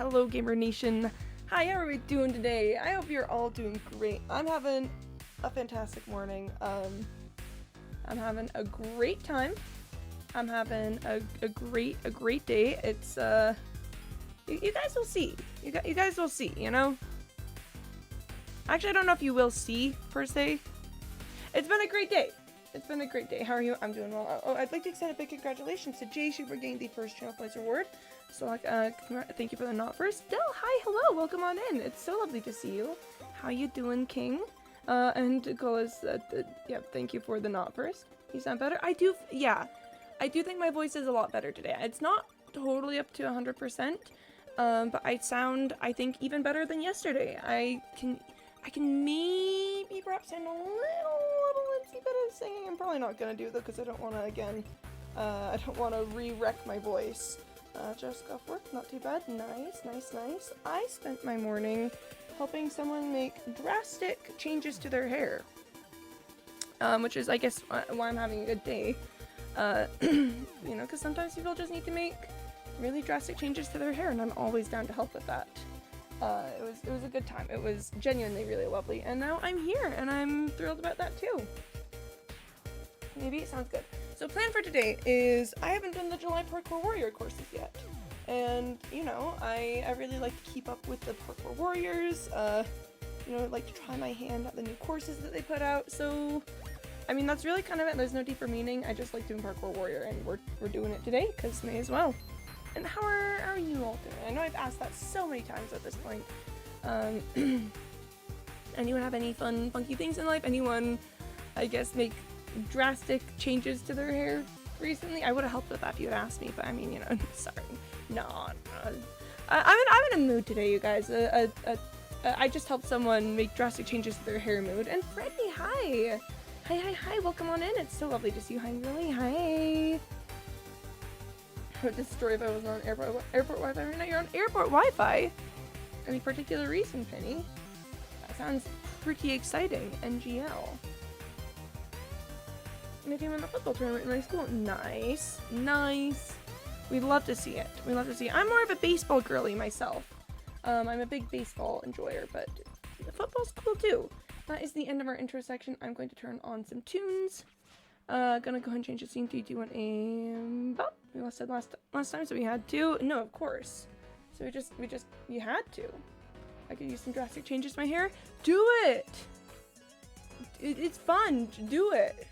Hello Gamer Nation. How are we doing today? I hope you're all doing great. I'm having a fantastic morning. I'm having a great time. I'm having a great day. It's you guys will see. You guys will see, you know? Actually, I don't know if you will see per se. It's been a great day. It's been a great day. How are you? I'm doing well. Oh, I'd like to extend a big congratulations to Jay for getting the first Channel Points Award. So, thank you for the not first. Del, hi, hello, welcome on in. It's so lovely to see you. How you doing, King? And Gola's, yeah, thank you for the not first. You sound better? I do think my voice is a lot better today. It's not totally up to 100%, but I sound, I think, even better than yesterday. I can maybe perhaps sound a little tipsy bit of singing. I'm probably not gonna do though, because I don't want to, again, I don't want to re-wreck my voice. Just got off work, not too bad. Nice. I spent my morning helping someone make drastic changes to their hair. Which is, I guess, why I'm having a good day. You know, because sometimes people just need to make really drastic changes to their hair, and I'm always down to help with that. It was a good time. It was genuinely really lovely, and now I'm here, and I'm thrilled about that too. Maybe it sounds good. So plan for today is, I haven't done the July Parkour Warrior courses yet, and you know, I really like to keep up with the Parkour Warriors, you know, like to try my hand at the new courses that they put out. So I mean, that's really kind of it. There's no deeper meaning. I just like doing Parkour Warrior, and we're doing it today because may as well. And how are you all doing? I know I've asked that so many times at this point. Anyone have any fun, funky things in life? Anyone, I guess, make drastic changes to their hair recently? I would have helped with that if you had asked me, but I mean, you know, sorry. No. I'm in a mood today, you guys. I just helped someone make drastic changes to their hair mood. And Freddie, hi! Hi, welcome on in. It's so lovely to see you. Hi, really. Hi. I would destroy if I was on airport Wi-Fi right now. You're on airport Wi-Fi? Any particular reason, Penny? That sounds pretty exciting. NGL. Maybe I'm in a football tournament in my school. Nice. We'd love to see it. I'm more of a baseball girly myself. I'm a big baseball enjoyer, but football's cool too. That is the end of our intro section. I'm going to turn on some tunes. Gonna go ahead and change the scene to do an well, we lost it last time, so we had to. No, of course. So you had to. I could use some drastic changes to my hair. Do it! It's fun. Do it.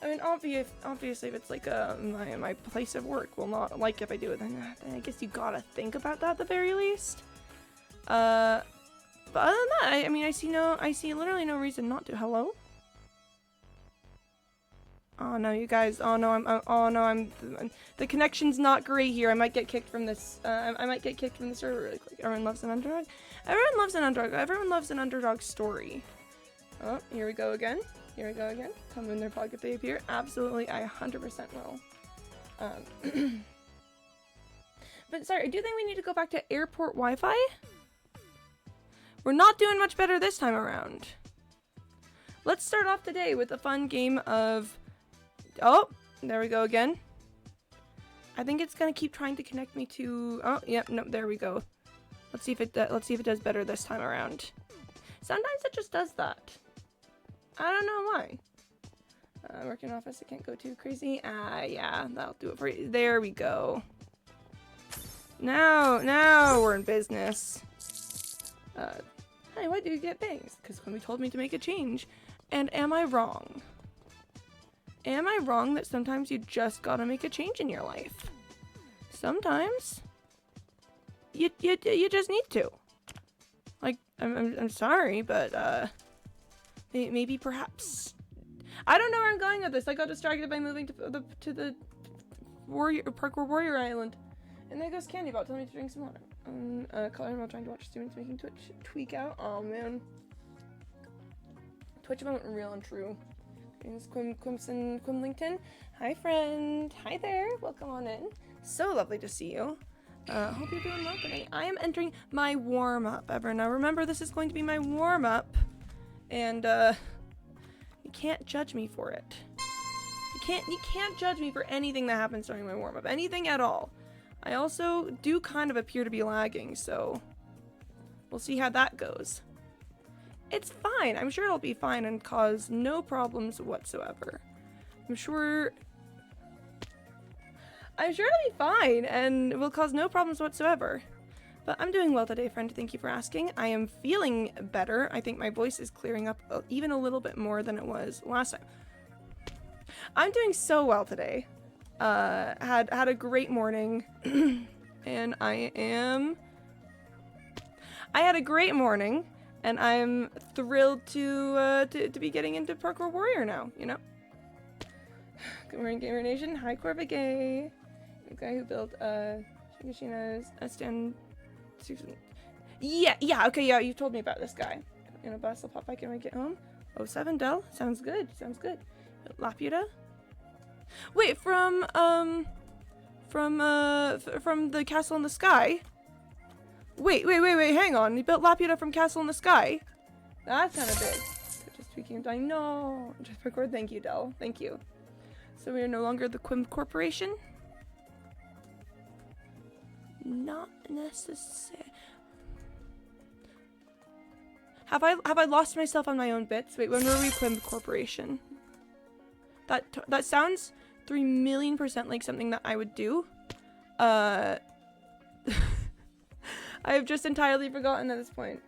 I mean, obviously, if it's like my place of work will not like if I do it, then I guess you gotta think about that at the very least. But other than that, I mean, I see literally no reason not to. Hello? Oh no, you guys. Oh no, the connection's not great here. I might get kicked from this. I might get kicked from the server really quick. Everyone loves an underdog. Everyone loves an underdog story. Oh, here we go again. Come in their pocket, they appear. Absolutely, I 100% will. But sorry, I do think we need to go back to airport Wi-Fi. We're not doing much better this time around. Let's start off today with a fun game of... Oh, there we go again. I think it's gonna keep trying to connect me to... Oh, yep, no, there we go. Let's see if it does better this time around. Sometimes it just does that. I don't know why. Working office, I can't go too crazy. Yeah, that'll do it for you. There we go. Now we're in business. Hey, why do you get bangs? Because when we told me to make a change. And am I wrong? Am I wrong that sometimes you just gotta make a change in your life? Sometimes you just need to. Like, I'm sorry, but maybe perhaps I don't know where I'm going with this. I got distracted by moving to the Parkour Warrior Island. And there goes Candy Bot telling me to drink some water. Color while trying to watch students making Twitch tweak out. Oh man. Twitch moment real and true. It's Quimlington. Hi friend. Hi there. Welcome on in. So lovely to see you. Hope you're doing well today. I am entering my warm-up ever. Now remember, this is going to be my warm-up. And you can't judge me for it. You can't judge me for anything that happens during my warm-up. Anything at all. I also do kind of appear to be lagging, so we'll see how that goes. It's fine. I'm sure it'll be fine and cause no problems whatsoever. I'm sure it'll be fine and it will cause no problems whatsoever. But I'm doing well today, friend. Thank you for asking. I am feeling better. I think my voice is clearing up even a little bit more than it was last time. I'm doing so well today. Had a great morning, and I had a great morning, and I'm thrilled to be getting into Parkour Warrior now. You know. Good morning, Gamer Nation. Hi, Corvigay. The guy who built Shigashina's stand. Yeah, okay, yeah, you told me about this guy. In a bus, I'll pop back in when I get home. 07 Dell, sounds good. Laputa? Wait, from the Castle in the Sky? Wait, hang on. You built Laputa from Castle in the Sky? That's kind of big. Just speaking of dying, no. Just record, thank you, Dell. Thank you. So we are no longer the Quim Corporation? Not necessary. Have I lost myself on my own bits? Wait, when were we Quim Corporation? That sounds 3,000,000% like something that I would do. I have just entirely forgotten at this point.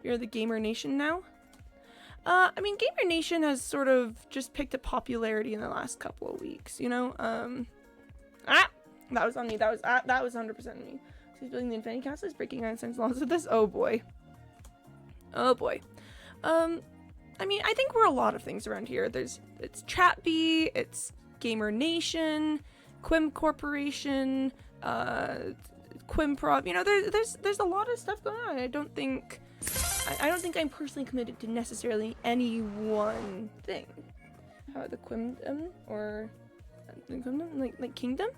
You're the Gamer Nation now? I mean, Gamer Nation has sort of just picked up popularity in the last couple of weeks, you know? That was on me. That was 100% me. So he's building the Infinity Castle. He's breaking Einstein's laws with this. Oh boy. Oh boy. I mean, I think we're a lot of things around here. It's Chatbee, it's Gamer Nation, Quim Corporation, Quimprov. You know, there's a lot of stuff going on. I don't think I'm personally committed to necessarily any one thing. How about the Quimdom or like Kingdom?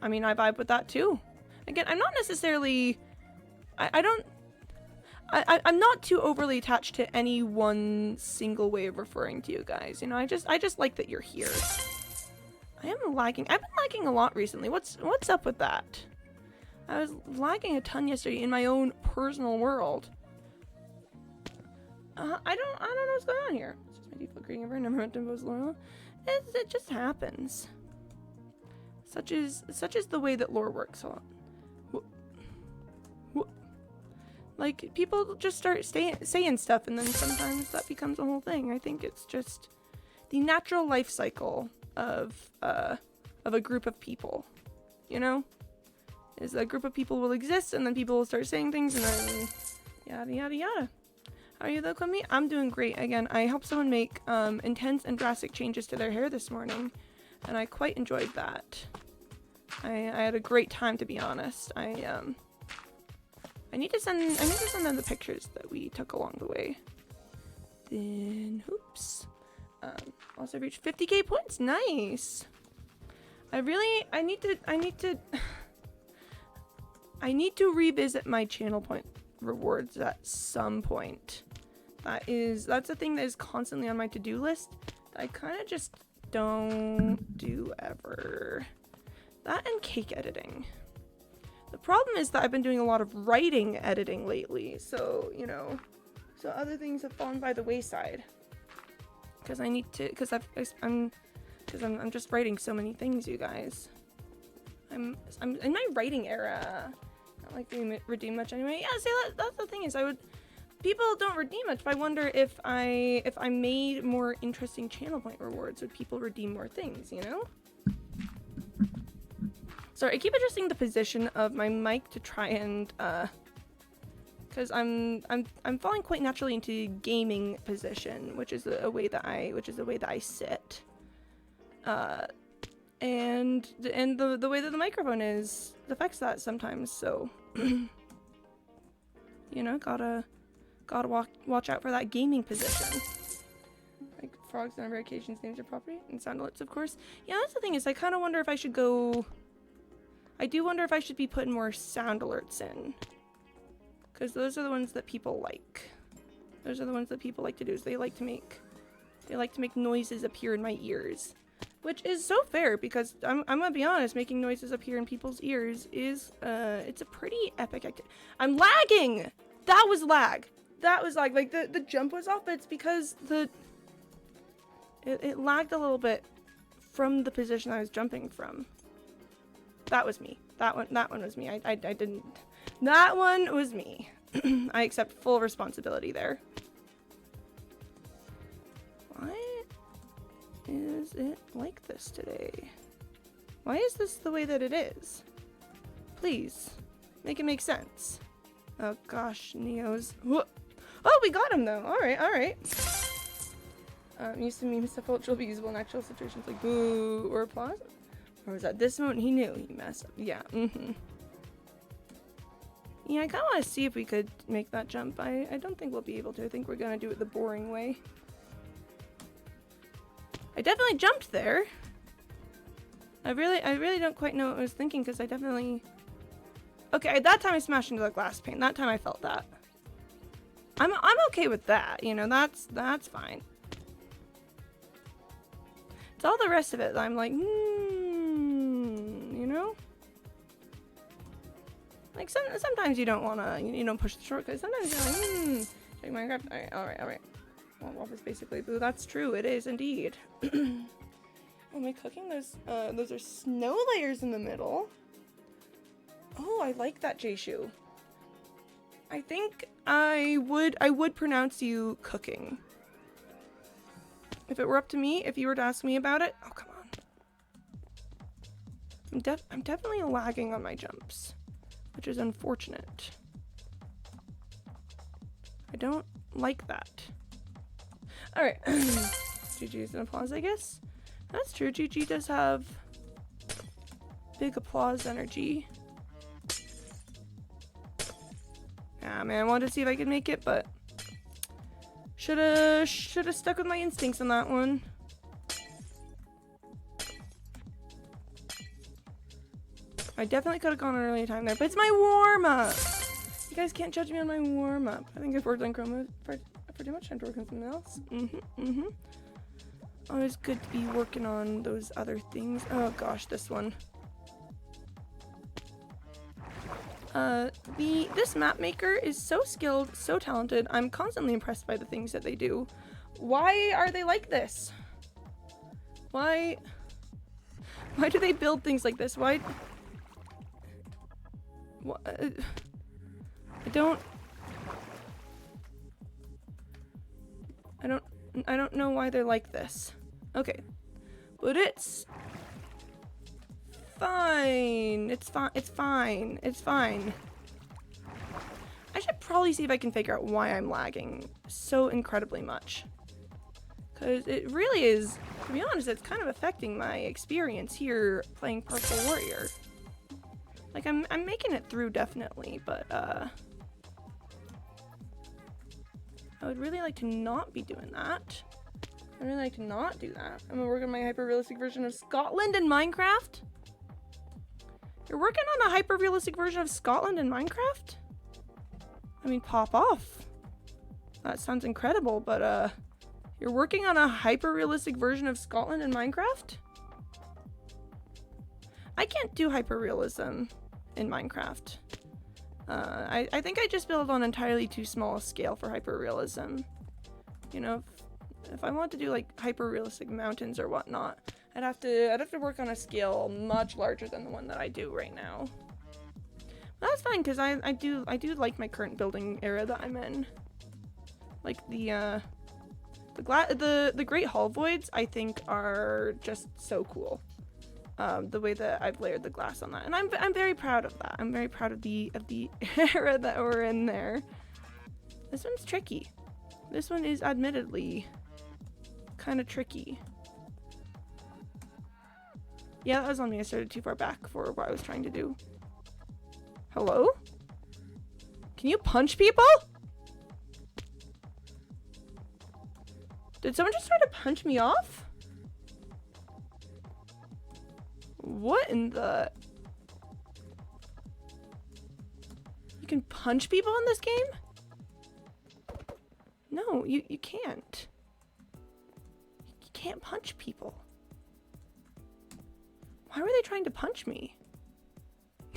I mean, I vibe with that too. Again, I'm not necessarily. I'm not too overly attached to any one single way of referring to you guys. You know, I just like that you're here. I am lagging. I've been lagging a lot recently. What's up with that? I was lagging a ton yesterday in my own personal world. I don't know what's going on here. It's just my default greeting ever. Never meant to impose lore. It just happens. Such is the way that lore works. Like, people just start saying stuff, and then sometimes that becomes a whole thing. I think it's just the natural life cycle of a group of people. You know, is a group of people will exist, and then people will start saying things, and then yada yada yada. How are you though, Clemmy? I'm doing great. Again, I helped someone make intense and drastic changes to their hair this morning, and I quite enjoyed that. I had a great time, to be honest. I need to send them the pictures that we took along the way. Then, oops. Also reached 50k points. Nice. I need to revisit my channel point rewards at some point. That's a thing that is constantly on my to-do list that I kind of just don't do ever. That and cake editing. The problem is that I've been doing a lot of writing editing lately, so, you know, so other things have fallen by the wayside. Because I'm just writing so many things, you guys. I'm in my writing era. Not like they redeem much anyway. Yeah, see, that's the thing is people don't redeem much, but I wonder if I made more interesting channel point rewards, would people redeem more things, you know? Sorry, I keep adjusting the position of my mic to try and because I'm falling quite naturally into gaming position, which is a way that I sit. And the way that the microphone is affects that sometimes, so you know, gotta watch out for that gaming position. Like frogs on rare occasions names are property and sound alerts, of course. Yeah, that's the thing is I kind of wonder if I should go. I do wonder if I should be putting more sound alerts in, because those are the ones that people like. Those are the ones that people like to do. Is they like to make noises appear in my ears. Which is so fair, because I'm gonna be honest, making noises up here in people's ears is, it's a pretty epic activity. I'm lagging! That was lag. That was lag. Like, the jump was off, but it's because it lagged a little bit from the position I was jumping from. That was me. That one was me. I didn't... That one was me. I accept full responsibility there. Why is it like this today? Why is this the way that it is? Please, make it make sense. Oh gosh, Neo's... Whoa. Oh, we got him though. Alright, alright. Used to memes that felt be usable in actual situations like boo or applause. Or was that this moment he knew he messed up? Yeah, Yeah, I kind of want to see if we could make that jump. I don't think we'll be able to. I think we're going to do it the boring way. I definitely jumped there. I really don't quite know what I was thinking, because I definitely... Okay, at that time I smashed into the glass pane. That time I felt that. I'm okay with that, you know, that's fine. It's all the rest of it that I'm like, you know? Like, sometimes you don't wanna, you don't push the shortcut. Sometimes you're like, check Minecraft. Alright. Well, what was basically boo? That's true, it is indeed. Am I cooking? Those are snow layers in the middle. Oh, I like that, J-Shoe. I think I would pronounce you cooking. If it were up to me, if you were to ask me about it, oh come on. I'm definitely lagging on my jumps, which is unfortunate. I don't like that. Alright. GG's an applause, I guess. That's true. GG does have big applause energy. Yeah, man, I wanted to see if I could make it, but shoulda stuck with my instincts on that one. I definitely could have gone an earlier time there, but it's my warm-up. You guys can't judge me on my warm-up. I think I've worked on Chroma for too much time to work on something else. Always good to be working on those other things. Oh gosh, this one. This map maker is so skilled, so talented. I'm constantly impressed by the things that they do. Why are they like this? Why do they build things like this? I don't know why they're like this. Okay. But it's fine. It's fine. I should probably see if I can figure out why I'm lagging so incredibly much. Because it really is, to be honest, it's kind of affecting my experience here playing Parkour Warrior. Like, I'm making it through, definitely, but, I would really like to not be doing that. I'd really like to not do that. I'm gonna work on my hyper-realistic version of Scotland in Minecraft? You're working on a hyper-realistic version of Scotland in Minecraft? I mean, pop off. That sounds incredible, but, you're working on a hyper-realistic version of Scotland in Minecraft? I can't do hyper-realism in Minecraft. I think I just build on entirely too small a scale for hyper-realism. You know, if I want to do, like, hyper-realistic mountains or whatnot, I'd have to work on a scale much larger than the one that I do right now. That's fine, because I do like my current building era that I'm in. Like the Great Hall Voids, I think, are just so cool. The way that I've layered the glass on that, and I'm very proud of that. I'm very proud of the era that we're in there. This one's tricky. This one is admittedly kind of tricky. Yeah, that was on me. I started too far back for what I was trying to do. Hello? Can you punch people? Did someone just try to punch me off? What in the... You can punch people in this game? No, you can't. You can't punch people. Why were they trying to punch me?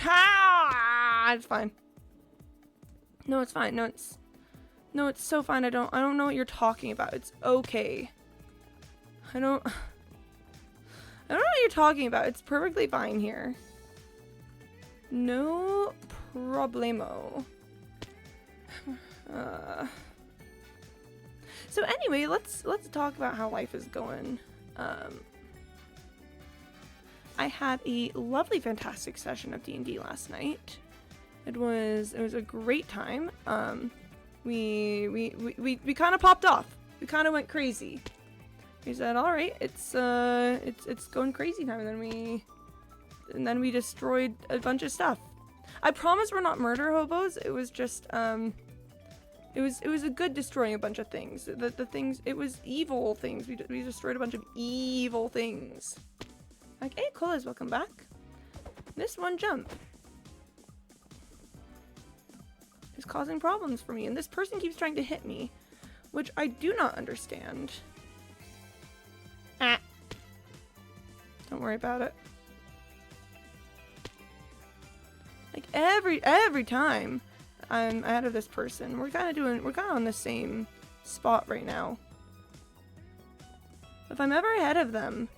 Ha! It's fine. No, it's fine. No, it's so fine. I don't know what you're talking about. It's okay. I don't know what you're talking about. It's perfectly fine here. No problemo. So anyway, let's talk about how life is going. I had a lovely, fantastic session of D&D last night. It was a great time. We kind of popped off. We kind of went crazy. We said, "All right, it's going crazy time," and then we destroyed a bunch of stuff. I promise we're not murder hobos. It was just it was a good destroying a bunch of things. The things, it was evil things. We destroyed a bunch of evil things. Like, hey, Colas, welcome back. This one jump is causing problems for me, and this person keeps trying to hit me, which I do not understand. Ah. Don't worry about it. Like every time I'm ahead of this person, we're kind of on the same spot right now. If I'm ever ahead of them,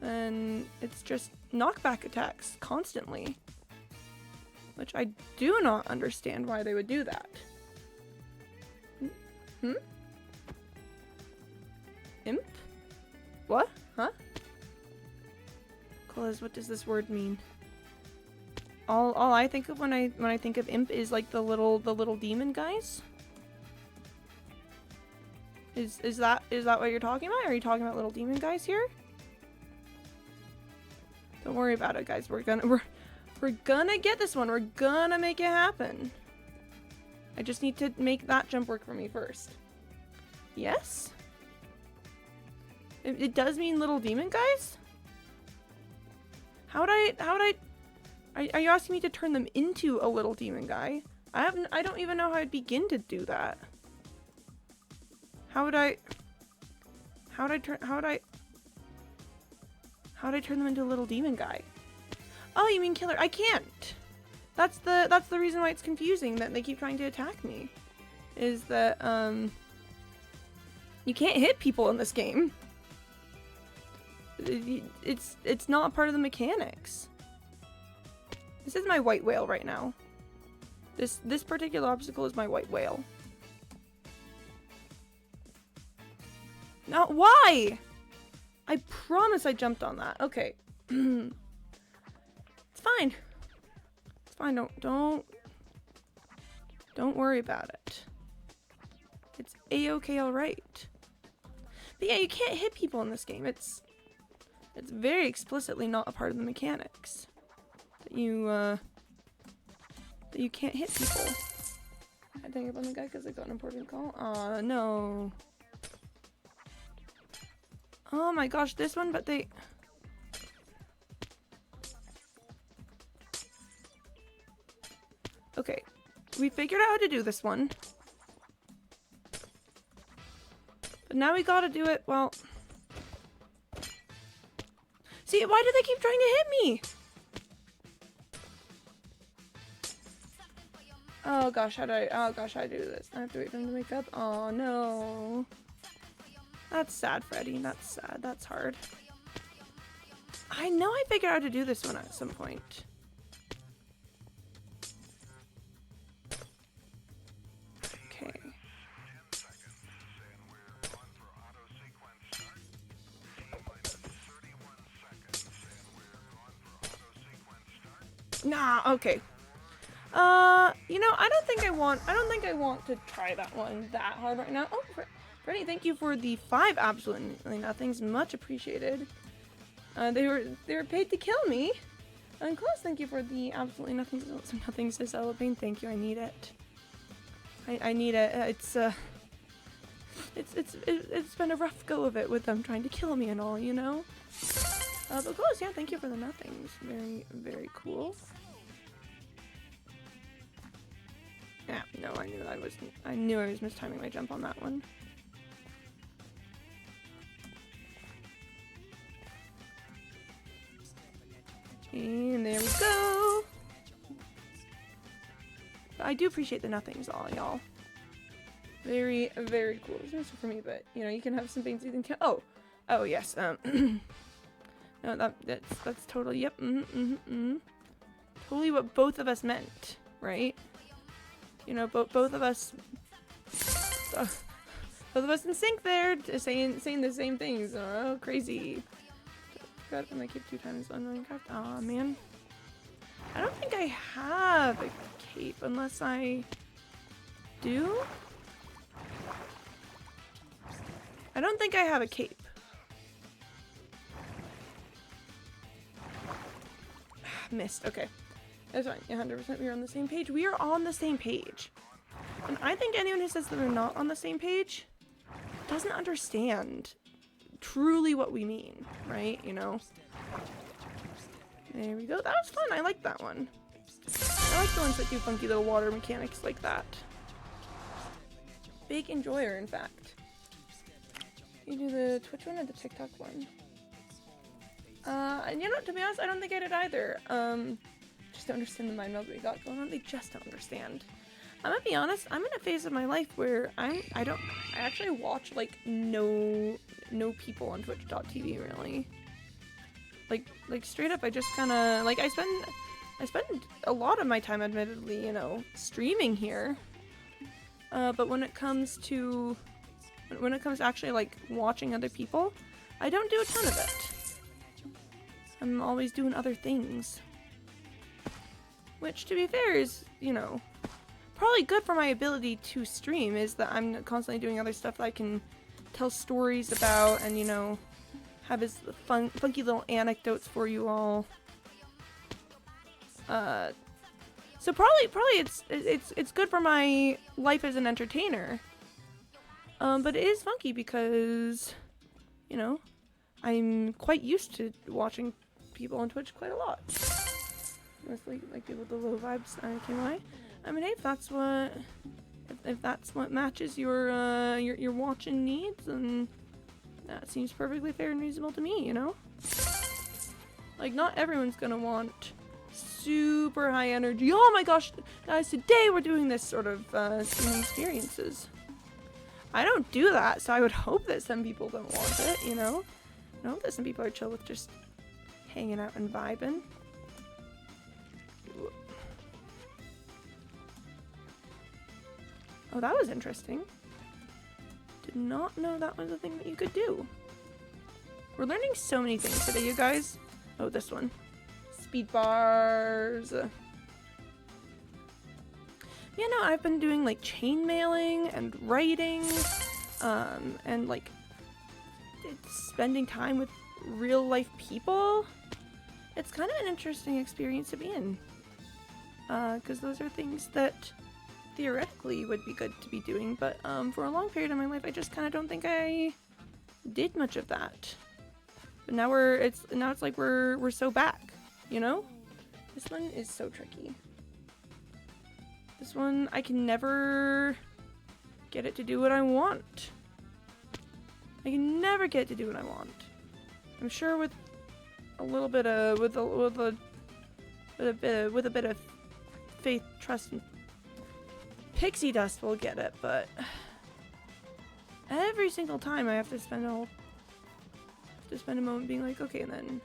then it's just knockback attacks constantly, which I do not understand why they would do that. Imp? What? Huh? Colas, what does this word mean? All I think of when I think of imp is like the little demon guys. Is that what you're talking about? Are you talking about little demon guys here? Don't worry about it, guys. We're gonna get this one. We're gonna make it happen. I just need to make that jump work for me first. Yes? It does mean little demon guys? How would I are you asking me to turn them into a little demon guy? I don't even know how I'd begin to do that. How would I turn them into a little demon guy? Oh, you mean killer? I can't. That's the reason why it's confusing that they keep trying to attack me. Is that you can't hit people in this game. It's not part of the mechanics. This is my white whale right now. This particular obstacle is my white whale. No, why? I promise I jumped on that. Okay. It's fine. It's fine. Don't worry about it. It's a-okay, all right. But yeah, you can't hit people in this game. It's very explicitly not a part of the mechanics that you can't hit people. I hang up on the guy because I got an important call. Aw, no. Oh my gosh, this one, but they... Okay, we figured out how to do this one. But now we gotta do it, well... See, why do they keep trying to hit me? Oh gosh, how do I do this? I have to wait for them to wake up? Oh no. That's sad, Freddy. That's sad. That's hard. I know I figured out how to do this one at some point. Okay. Nah, okay. You know, I don't think I want to try that one that hard right now. Oh, Freddy, thank you for the 5 absolutely nothings. Much appreciated. They were paid to kill me. And Close, thank you for the absolutely nothings. Some nothings to celebrate. Thank you. I need it. I need it. It's been a rough go of it with them trying to kill me and all, you know. But Close, yeah, thank you for the nothings. Very, very cool. Yeah, no, I knew I was mistiming my jump on that one. And there we go. I do appreciate the nothings, all y'all. Very, very cool. It's mostly for me, but you know, you can have some things you can. Oh yes. No, that's totally. Yep. Totally what both of us meant, right? You know, both of us. Both of us in sync there, saying the same things. Oh, crazy. Got my cape 2 times on Minecraft. Aw, man. I don't think I have a cape unless I do. I don't think I have a cape. Missed. Okay. That's fine. 100% we are on the same page. We are on the same page. And I think anyone who says that they're not on the same page doesn't understand truly what we mean, right? You know? There we go. That was fun. I like that one. I like the ones that do funky little water mechanics like that. Big enjoyer, in fact. You do the Twitch one or the TikTok one? And you know, to be honest, I don't think I did either. Just don't understand the mind meld we got going on. They just don't understand. I'm gonna be honest, I'm in a phase of my life where I actually watch like no people on twitch.tv really. Like straight up, I just kinda like I spend a lot of my time, admittedly, you know, streaming here. But when it comes to actually like watching other people, I don't do a ton of it. I'm always doing other things. Which, to be fair, is, you know, probably good for my ability to stream, is that I'm constantly doing other stuff that I can tell stories about and, you know, have his funky little anecdotes for you all. So probably it's good for my life as an entertainer. But it is funky because, you know, I'm quite used to watching people on Twitch quite a lot. Mostly like people with the low vibes. Okay, I mean, hey, if that's what matches your watching needs, then that seems perfectly fair and reasonable to me, you know? Like, not everyone's gonna want super high energy. Oh my gosh, guys, today we're doing this sort of streaming experiences. I don't do that, so I would hope that some people don't want it, you know? I hope that some people are chill with just hanging out and vibing. Oh, that was interesting. Did not know that was a thing that you could do. We're learning so many things today, you guys. Oh, this one. Speed bars. You know, I've been doing like chain mailing and writing, and like spending time with real life people. It's kind of an interesting experience to be in. Because those are things that theoretically would be good to be doing, but for a long period of my life I just kind of don't think I did much of that. But now it's like we're so back, you know? This one is so tricky. This one I can never get it to do what I want. I can never get it to do what I want. I'm sure with a little bit of with a bit of faith, trust, and pixie dust will get it, but every single time I have to spend a moment being like, okay, and then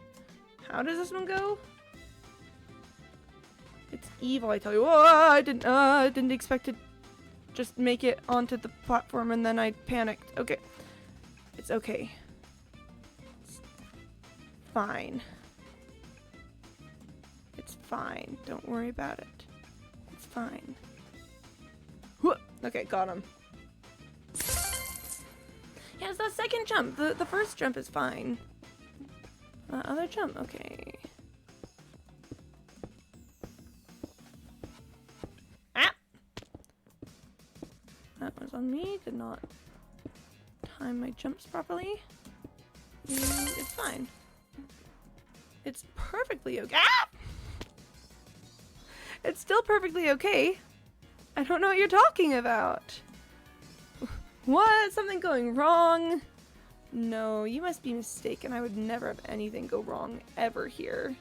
how does this one go? It's evil, I tell you. Oh, I didn't expect to just make it onto the platform, and then I panicked. Okay, it's okay. It's fine. It's fine. Don't worry about it. It's fine. Okay, got him. Yeah, it's that second jump. The first jump is fine. Other jump, okay. Ah! That was on me. Did not time my jumps properly. It's fine. It's perfectly okay. Ah! It's still perfectly okay. I don't know what you're talking about. What? Something going wrong? No, you must be mistaken. I would never have anything go wrong ever here.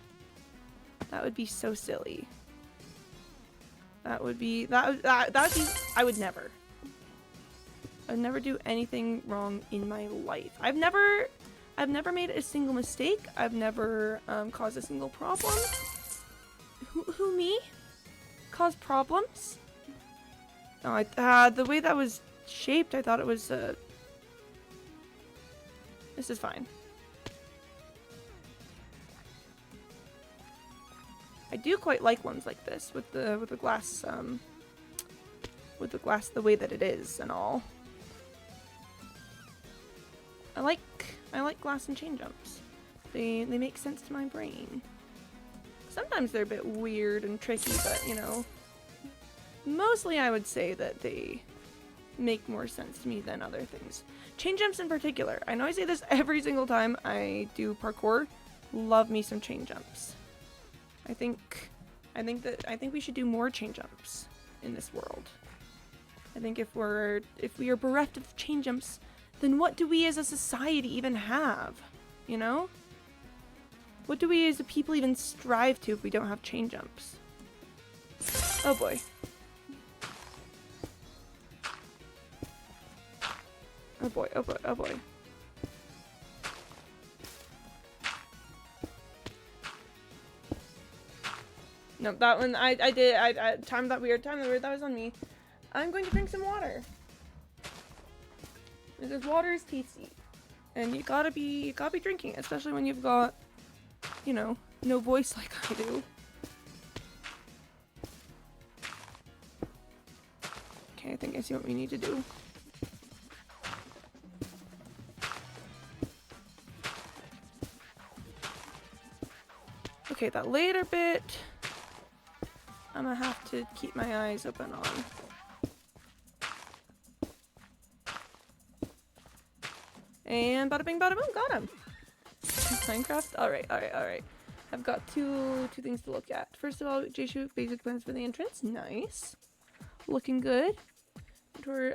That would be so silly. That would be I would never. I would never do anything wrong in my life. I've never made a single mistake. I've never caused a single problem. Who me? Cause problems? No, the way that was shaped, I thought it was this is fine. I do quite like ones like this with the glass the way that it is and all. I like glass and chain jumps. They make sense to my brain. Sometimes they're a bit weird and tricky, but you know, mostly I would say that they make more sense to me than other things. Chain jumps in particular. I know I say this every single time I do parkour. Love me some chain jumps. I think we should do more chain jumps in this world. I think if we are bereft of chain jumps, then what do we as a society even have? You know? What do we as a people even strive to if we don't have chain jumps? Oh boy. Oh boy, oh boy, oh boy. No, that one, I timed that weird, that was on me. I'm going to drink some water. Because water is tasty. And you gotta be drinking it, especially when you've got, you know, no voice like I do. Okay, I think I see what we need to do. Okay, that later bit, I'm gonna have to keep my eyes open on. And bada bing bada boom, got him. Minecraft? Alright. I've got two things to look at. First of all, J-Shoot basic plans for the entrance. Nice. Looking good. Two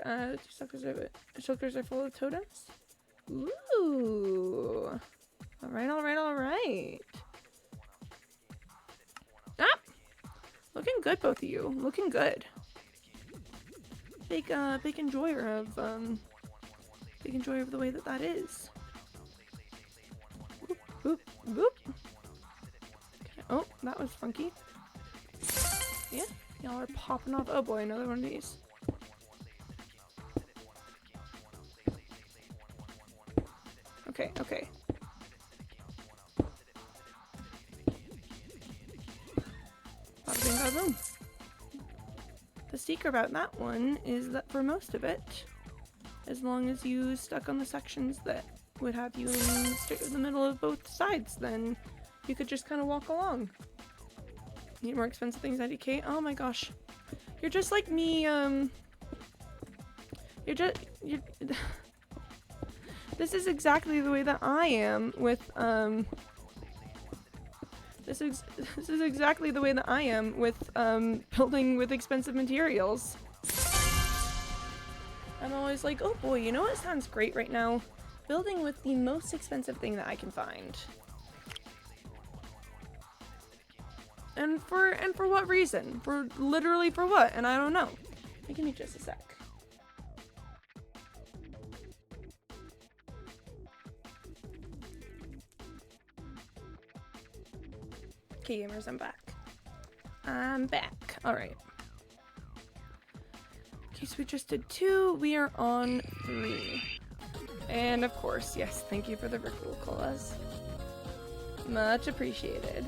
shulkers are full of totems. Ooh. Alright. Ah! Looking good, both of you. Looking good. Big enjoyer of the way that is. Boop, boop, boop. Okay. Oh, that was funky. Yeah, y'all are popping off. Oh boy, another one of these. Okay. Bada bing, bada boom. The secret about that one is that for most of it, as long as you stuck on the sections that would have you in straight in the middle of both sides, then you could just kind of walk along. Need more expensive things, IDK? Oh my gosh. You're just like me, this is exactly the way that I am with, this is exactly the way that I am with, building with expensive materials. I'm always like, oh boy, you know what sounds great right now? Building with the most expensive thing that I can find. And for what reason? For literally for what? And I don't know. Give me just a sec. Okay, gamers, I'm back. Alright. Okay, so we just did 2. We are on 3. And of course, yes, thank you for the Rickroll claws. Much appreciated.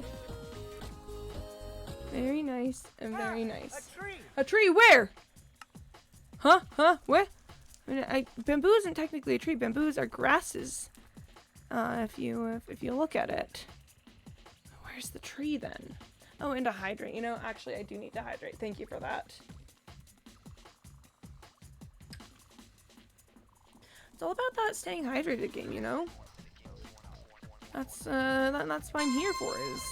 Very nice and very nice. A tree! A tree where? Huh? Where? I mean, bamboo isn't technically a tree. Bamboos are grasses. If you look at it. Where's the tree then? Oh, and to hydrate. You know, actually, I do need to hydrate. Thank you for that. It's all about that staying hydrated game, you know? That's what I'm here for, is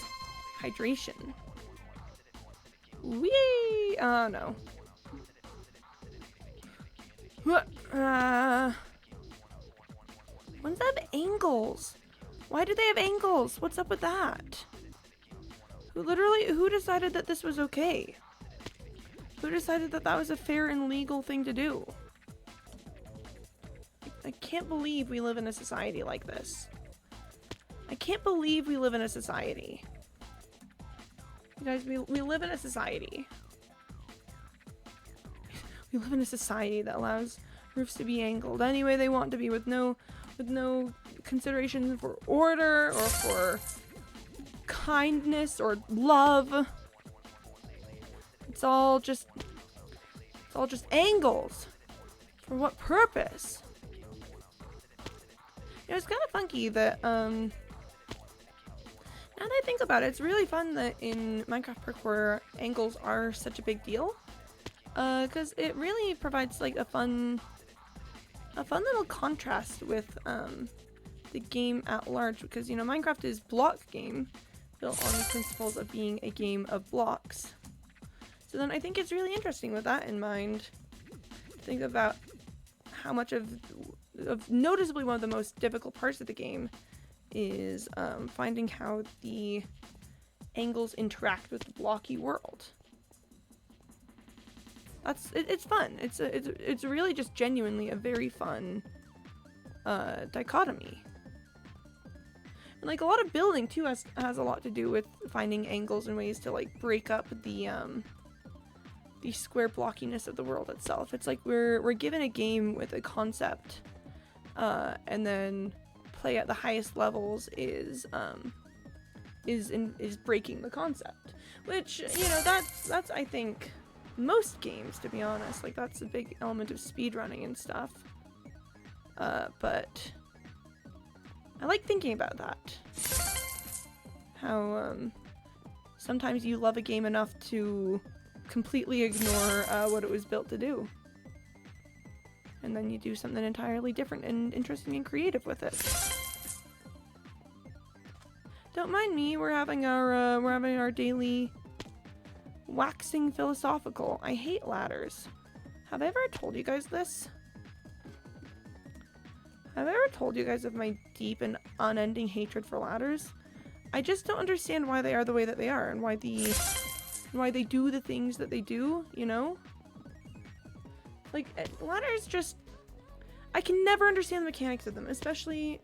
hydration. Whee! Oh, no. Ones that have angles? Why do they have angles? What's up with that? Who decided that this was okay? Who decided that that was a fair and legal thing to do? I can't believe we live in a society like this. I can't believe we live in a society. You guys, we live in a society. We live in a society that allows roofs to be angled any way they want to be with no consideration for order or for kindness or love. It's all just angles. For what purpose? It's kind of funky that now that I think about it, it's really fun that in Minecraft parkour angles are such a big deal. Because it really provides like a fun little contrast with the game at large, because you know Minecraft is block game built on the principles of being a game of blocks. So then I think it's really interesting with that in mind to think about how much of noticeably one of the most difficult parts of the game is finding how the angles interact with the blocky world. It's fun. It's really just genuinely a very fun dichotomy. And like a lot of building too has a lot to do with finding angles and ways to like break up the square blockiness of the world itself. It's like we're given a game with a concept, and then play at the highest levels is breaking the concept, which you know that's I think most games, to be honest. Like that's a big element of speedrunning and stuff. But I like thinking about that. How sometimes you love a game enough to completely ignore what it was built to do. And then you do something entirely different and interesting and creative with it. Don't mind me, we're having our daily waxing philosophical. I hate ladders. Have I ever told you guys this? Have I ever told you guys of my deep and unending hatred for ladders? I just don't understand why they are the way that they are, and why they do the things that they do, you know? Like, ladders just... I can never understand the mechanics of them, especially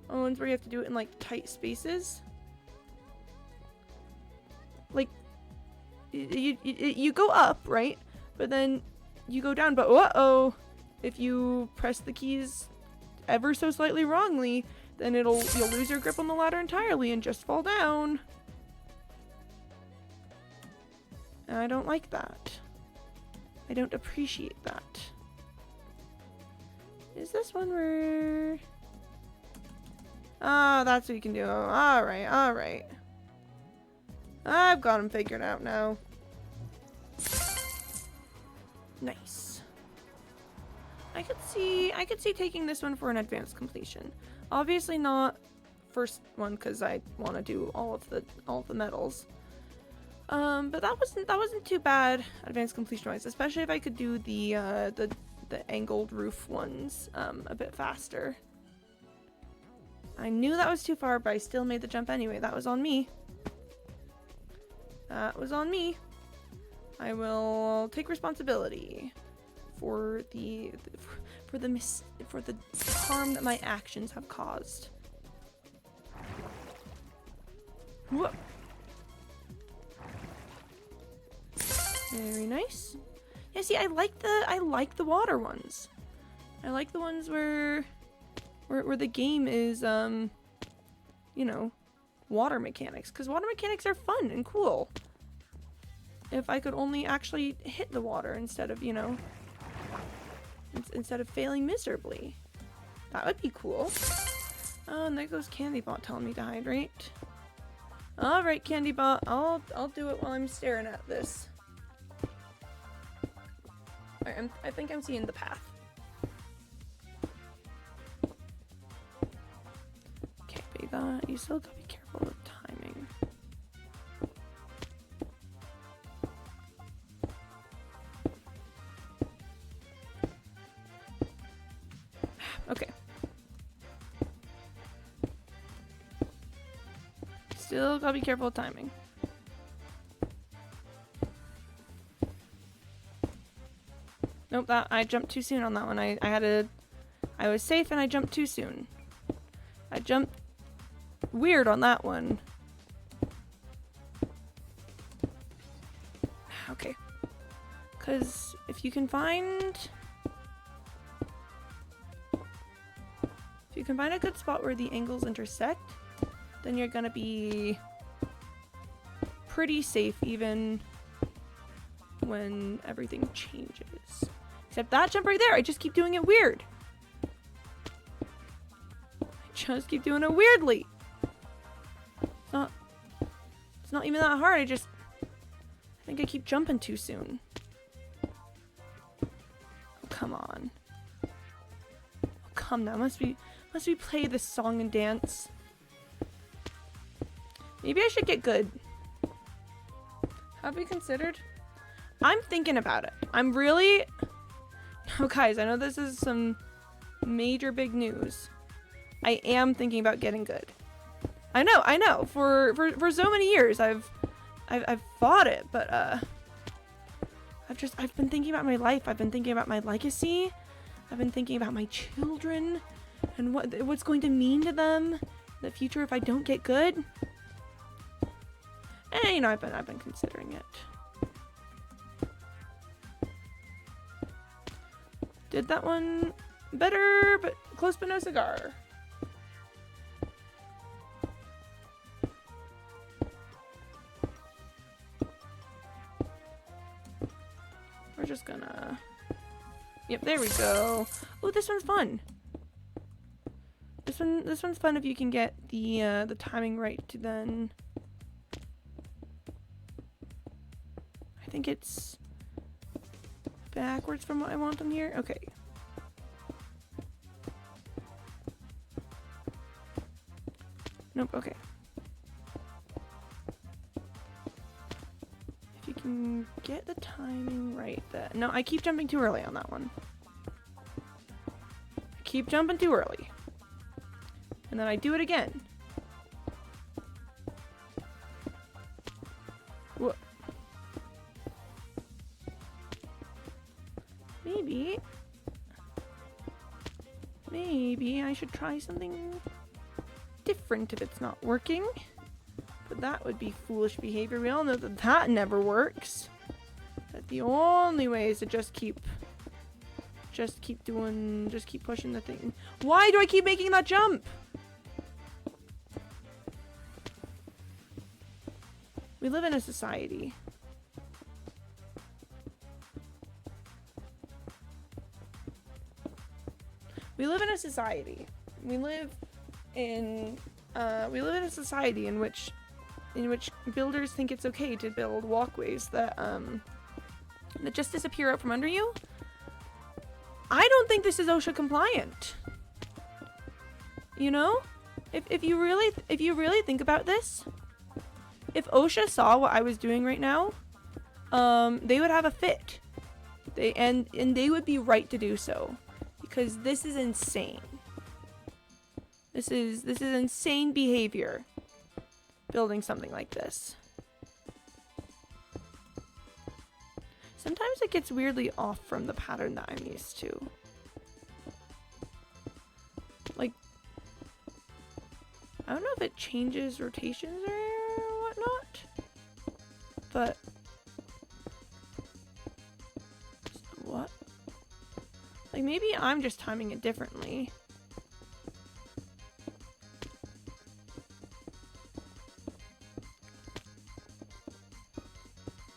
ones where you have to do it in, like, tight spaces. Like, you go up, right? But then you go down, but uh-oh! If you press the keys ever so slightly wrongly, then you'll lose your grip on the ladder entirely and just fall down. And I don't like that. I don't appreciate that. Is this one where... Ah, that's what you can do. Alright, alright. I've got them figured out now. Nice. I could see taking this one for an advanced completion. Obviously not first one because I want to do all of the medals. But that wasn't too bad advanced completion wise, especially if I could do the angled roof ones a bit faster. I knew that was too far, but I still made the jump anyway. That was on me. That was on me. I will take responsibility for the harm that my actions have caused. Whoa. Very nice. Yeah, see, I like the water ones. I like the ones where the game is you know, water mechanics, because water mechanics are fun and cool. If I could only actually hit the water instead of, you know, instead of failing miserably. That would be cool. Oh, and there goes CandyBot telling me to hydrate. Alright, CandyBot, I'll do it while I'm staring at this. Alright, I think I'm seeing the path. Okay, but you still gotta be careful with timing. Okay. Still gotta be careful with timing. Nope, I jumped too soon on that one. I was safe and I jumped too soon. I jumped weird on that one. Okay. Because if you can find a good spot where the angles intersect, then you're gonna be pretty safe even when everything changes. Except that jump right there, I just keep doing it weird. I just keep doing it weirdly. It's not even that hard, I think I keep jumping too soon. Oh, come on. Oh, come now, must we play this song and dance? Maybe I should get good. Have we considered? I'm thinking about it. I'm really... Oh, guys, I know this is some major big news. I am thinking about getting good. I know. For so many years, I've fought it, but I've been thinking about my life. I've been thinking about my legacy. I've been thinking about my children and what's going to mean to them in the future if I don't get good. And you know, I've been considering it. Did that one better, but close but no cigar. We're just gonna... Yep, there we go. Oh, this one's fun. This one's fun if you can get the timing right to then... I think it's backwards from what I want them here. Okay. Nope, okay. If you can get the timing right then. No, I keep jumping too early on that one. I keep jumping too early. And then I do it again. Whoa. Maybe I should try something different if it's not working. But that would be foolish behavior. We all know that that never works. That the only way is to just keep pushing the thing. Why do I keep making that jump? We live in a society. We live in a society. We live in a society in which builders think it's okay to build walkways that just disappear out from under you. I don't think this is OSHA compliant. You know? If you really think about this, if OSHA saw what I was doing right now, they would have a fit. And they would be right to do so. Because this is insane. This is insane behavior. Building something like this. Sometimes it gets weirdly off from the pattern that I'm used to. Like, I don't know if it changes rotations or whatnot, but what? Like, maybe I'm just timing it differently.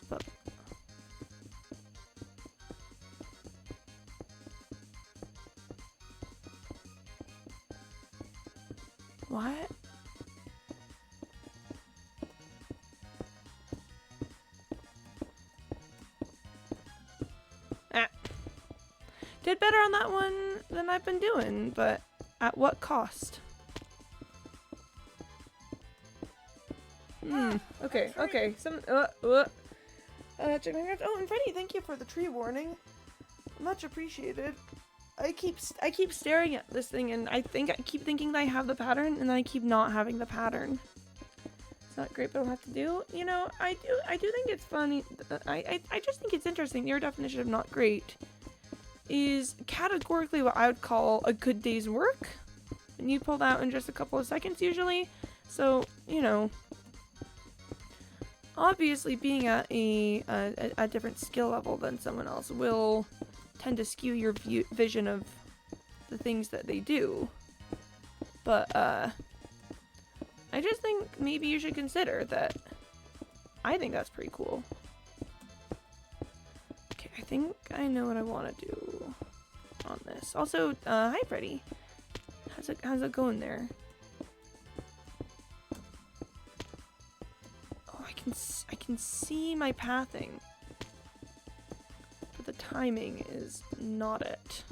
But what? Did better on that one than I've been doing, but at what cost? Okay. Oh, and Freddie, thank you for the tree warning. Much appreciated. I keep staring at this thing, and I keep thinking that I have the pattern, and then I keep not having the pattern. It's not great, but I'll have to do. You know, I do think it's funny. I just think it's interesting. Your definition of not great is categorically what I would call a good day's work. And you pull that in just a couple of seconds usually. So, you know, obviously being at a different skill level than someone else will tend to skew your vision of the things that they do. But, I just think maybe you should consider that. I think that's pretty cool. Okay, I think I know what I want to do on this. Also, hi Freddy. How's it going there? Oh, I can see my pathing. But the timing is not it.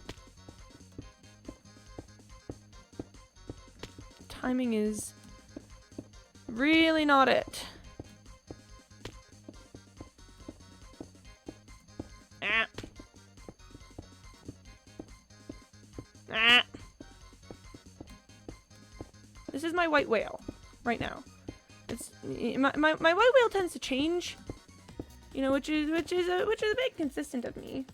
The timing is really not it. Ah. Ah. This is my white whale right now. It's my white whale tends to change, you know, which is a bit consistent of me.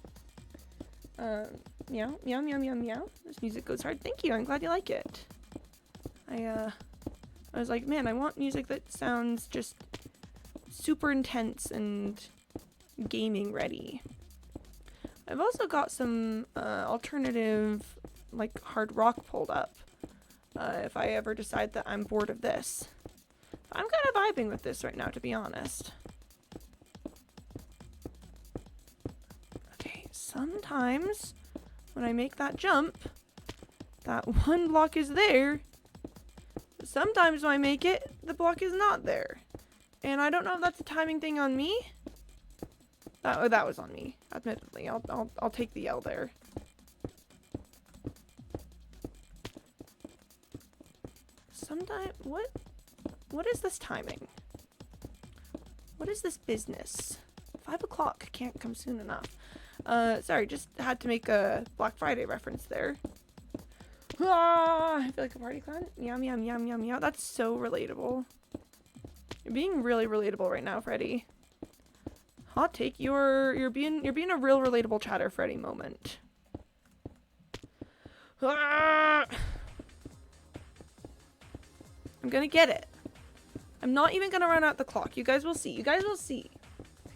Meow meow meow meow meow. This music goes hard. Thank you. I'm glad you like it. I was like, man, I want music that sounds just super intense and gaming ready. I've also got some alternative, like, hard rock pulled up. If I ever decide that I'm bored of this. I'm kind of vibing with this right now, to be honest. Okay, sometimes when I make that jump, that one block is there. Sometimes when I make it, the block is not there. And I don't know if that's a timing thing on me. That was on me, admittedly. I'll take the L there. Sometimes, what is this timing? What is this business? 5 o'clock can't come soon enough. Sorry, just had to make a Black Friday reference there. Ah, I feel like a party clown. Yum, yum, yum, yum, yum. That's so relatable. You're being really relatable right now, Freddy. Hot take, you're being a real relatable chatter, Freddy moment. Ah! I'm gonna get it. I'm not even gonna run out the clock. You guys will see. You guys will see.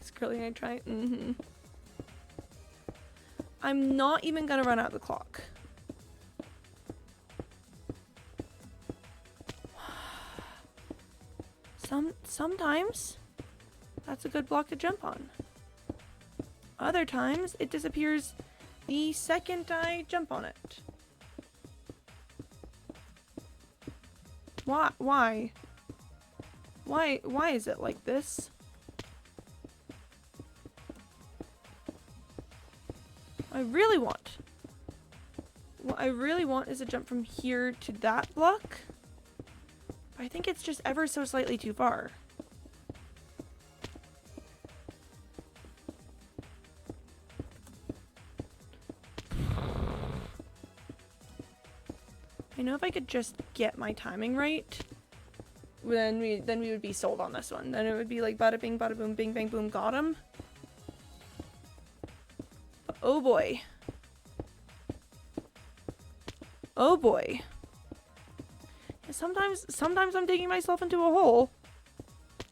It's curly I try. I'm not even gonna run out the clock. Sometimes that's a good block to jump on. Other times it disappears the second I jump on it. Why is it like this? What I really want is a jump from here to that block. But I think it's just ever so slightly too far. I know if I could just get my timing right, then we would be sold on this one. Then it would be like bada bing, bada boom, bing bang boom, got him. Oh boy. Oh boy. Sometimes I'm digging myself into a hole.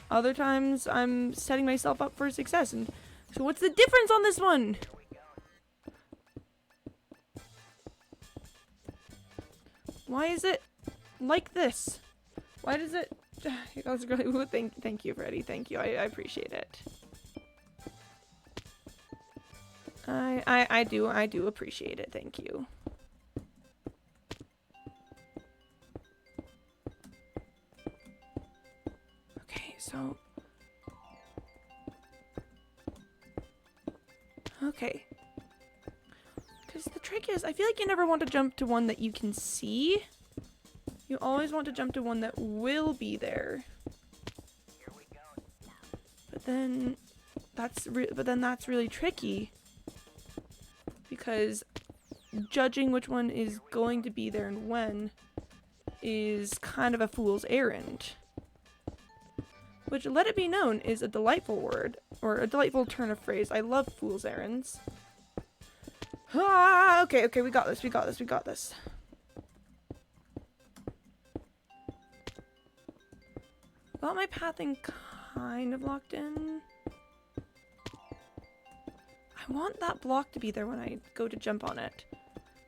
Other times I'm setting myself up for success. And so what's the difference on this one? Why is it like this? Why does it? That's really ooh, thank you, Freddy. Thank you. I appreciate it. I do appreciate it. Thank you. Okay, so okay. Because the trick is, I feel like you never want to jump to one that you can see. You always want to jump to one that will be there. But then that's really tricky, because judging which one is going to be there and when is kind of a fool's errand. Which, let it be known, is a delightful word, or a delightful turn of phrase. I love fool's errands. Ah, okay, okay, we got this, we got this, we got this. Got my pathing kind of locked in. I want that block to be there when I go to jump on it,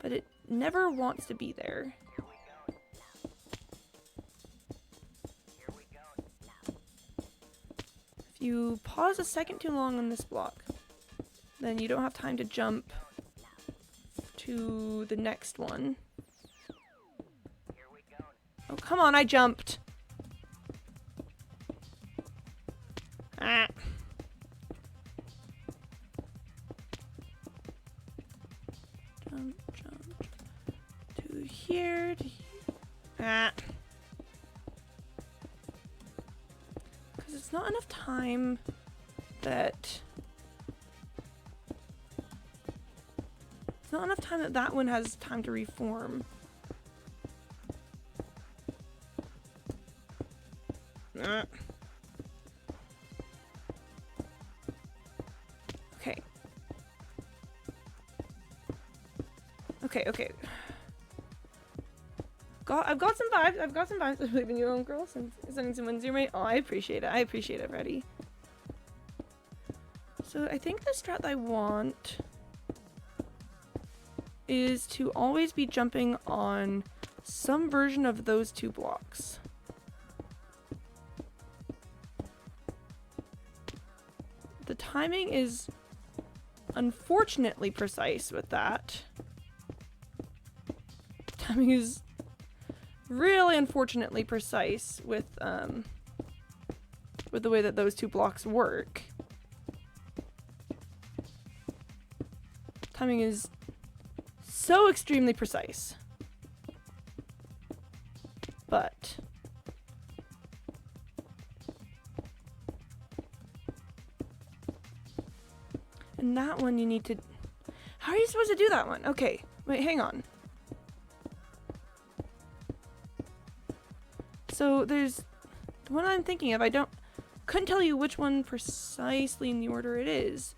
but it never wants to be there. If you pause a second too long on this block, then you don't have time to jump to the next one. Oh, come on, I jumped. Ah. Jump, jump, to here, to here. Ah. Because it's not enough time that... It's not enough time that that one has time to reform. Ah. Okay. Okay, okay. I've got some vibes. I've got some vibes. I believe in you, own girl. Sending some wins your way. Oh, I appreciate it. I appreciate it, Freddy. So I think the strat that I want is to always be jumping on some version of those two blocks. The timing is unfortunately precise with that. Timing is really unfortunately precise with the way that those two blocks work. Timing is so extremely precise. But and that one you need to... How are you supposed to do that one? Okay, wait, hang on. So there's the one I'm thinking of. Couldn't tell you which one precisely in the order it is.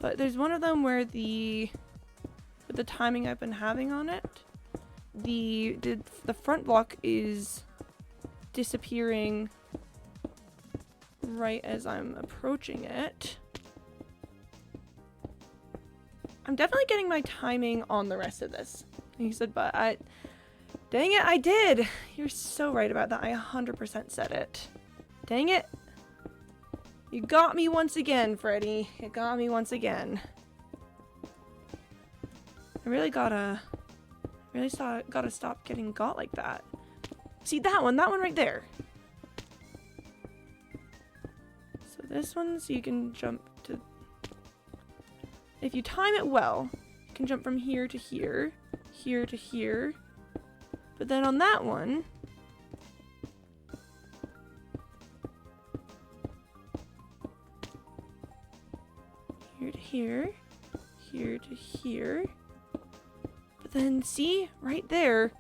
But there's one of them where with the timing I've been having on it, the front block is disappearing right as I'm approaching it. I'm definitely getting my timing on the rest of this. He said, but dang it, I did! You're so right about that. I 100% said it. Dang it. You got me once again, Freddy. You got me once again. I really gotta stop getting got like that. See, that one right there. So this one, so you can jump to... If you time it well, you can jump from here to here, here to here. But then on that one, here to here, here to here. But then see, right there,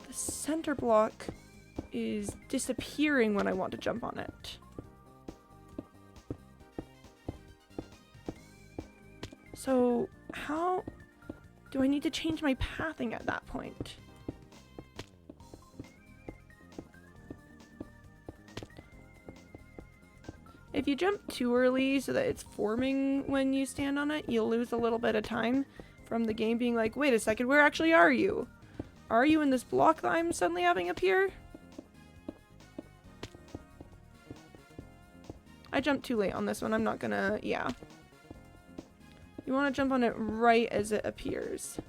the center block is disappearing when I want to jump on it. So how do I need to change my pathing at that point? If you jump too early so that it's forming when you stand on it, you'll lose a little bit of time from the game being like, wait a second, where actually are you? Are you in this block that I'm suddenly having appear? I jumped too late on this one. I'm not gonna, yeah. You want to jump on it right as it appears.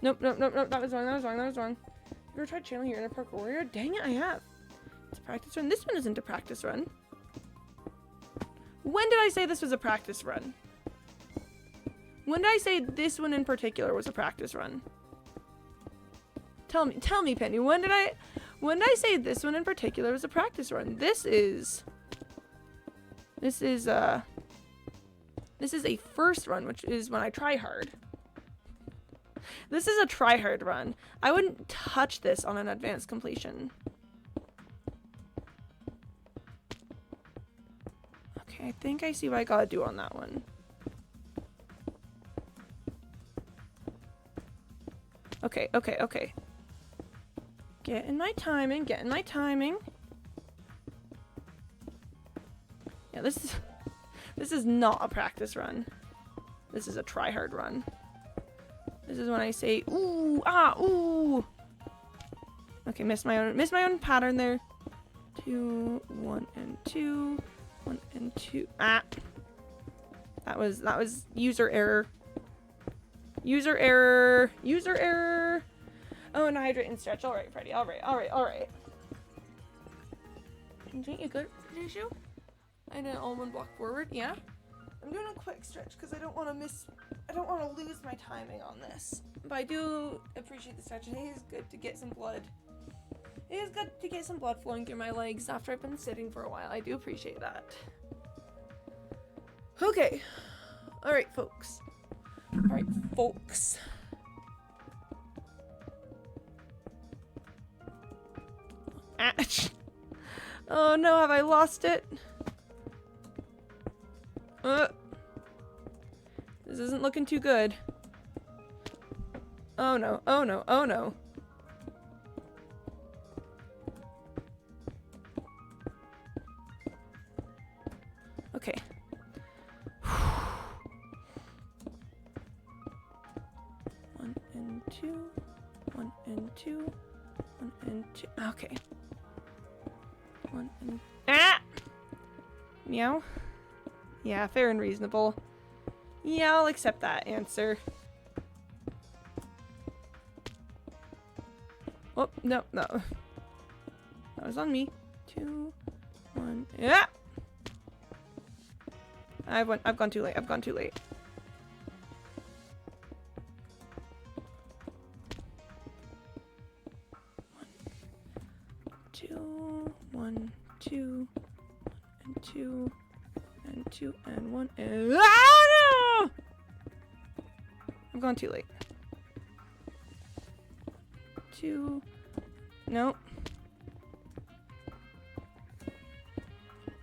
Nope, nope, nope, nope. That was wrong, that was wrong, that was wrong. You ever tried channeling your inner parkour warrior? Dang it, I have. It's a practice run. This one isn't a practice run. When did I say this was a practice run? When did I say this one in particular was a practice run? Tell me, Penny. When did I say this one in particular was a practice run? This is a first run, which is when I try hard. This is a try hard run. I wouldn't touch this on an advanced completion. Okay, I think I see what I gotta do on that one. Okay, okay, okay. Getting my timing, getting my timing. Yeah, this is not a practice run. This is a try hard run. This is when I say, ooh, ah, ooh. Okay, missed my own pattern there. 2, 1, and 2, 1, and 2. Ah. That was user error. User error. User error. Oh, and hydrate and stretch. All right, Freddie. All right, all right, all right. Ain't you good, Jishu? I did an almond walk forward. Yeah. I'm doing a quick stretch because I don't want to lose my timing on this. But I do appreciate the stretch. It is good to get some blood. It is good to get some blood flowing through my legs after I've been sitting for a while. I do appreciate that. Okay. All right, folks. All right, folks. Ouch. Oh no, have I lost it? This isn't looking too good. Oh no, oh no, oh no. Okay. 1 and 2, 1 and 2, 1 and 2. Okay. 1 and meow. Yeah, fair and reasonable. Yeah, I'll accept that answer. Oh, no, no. That was on me. 2, 1, yeah! I've gone too late. I've gone too late. One, two, and 2, and 2, and 1, and ah, no! I've gone too late. 2, no.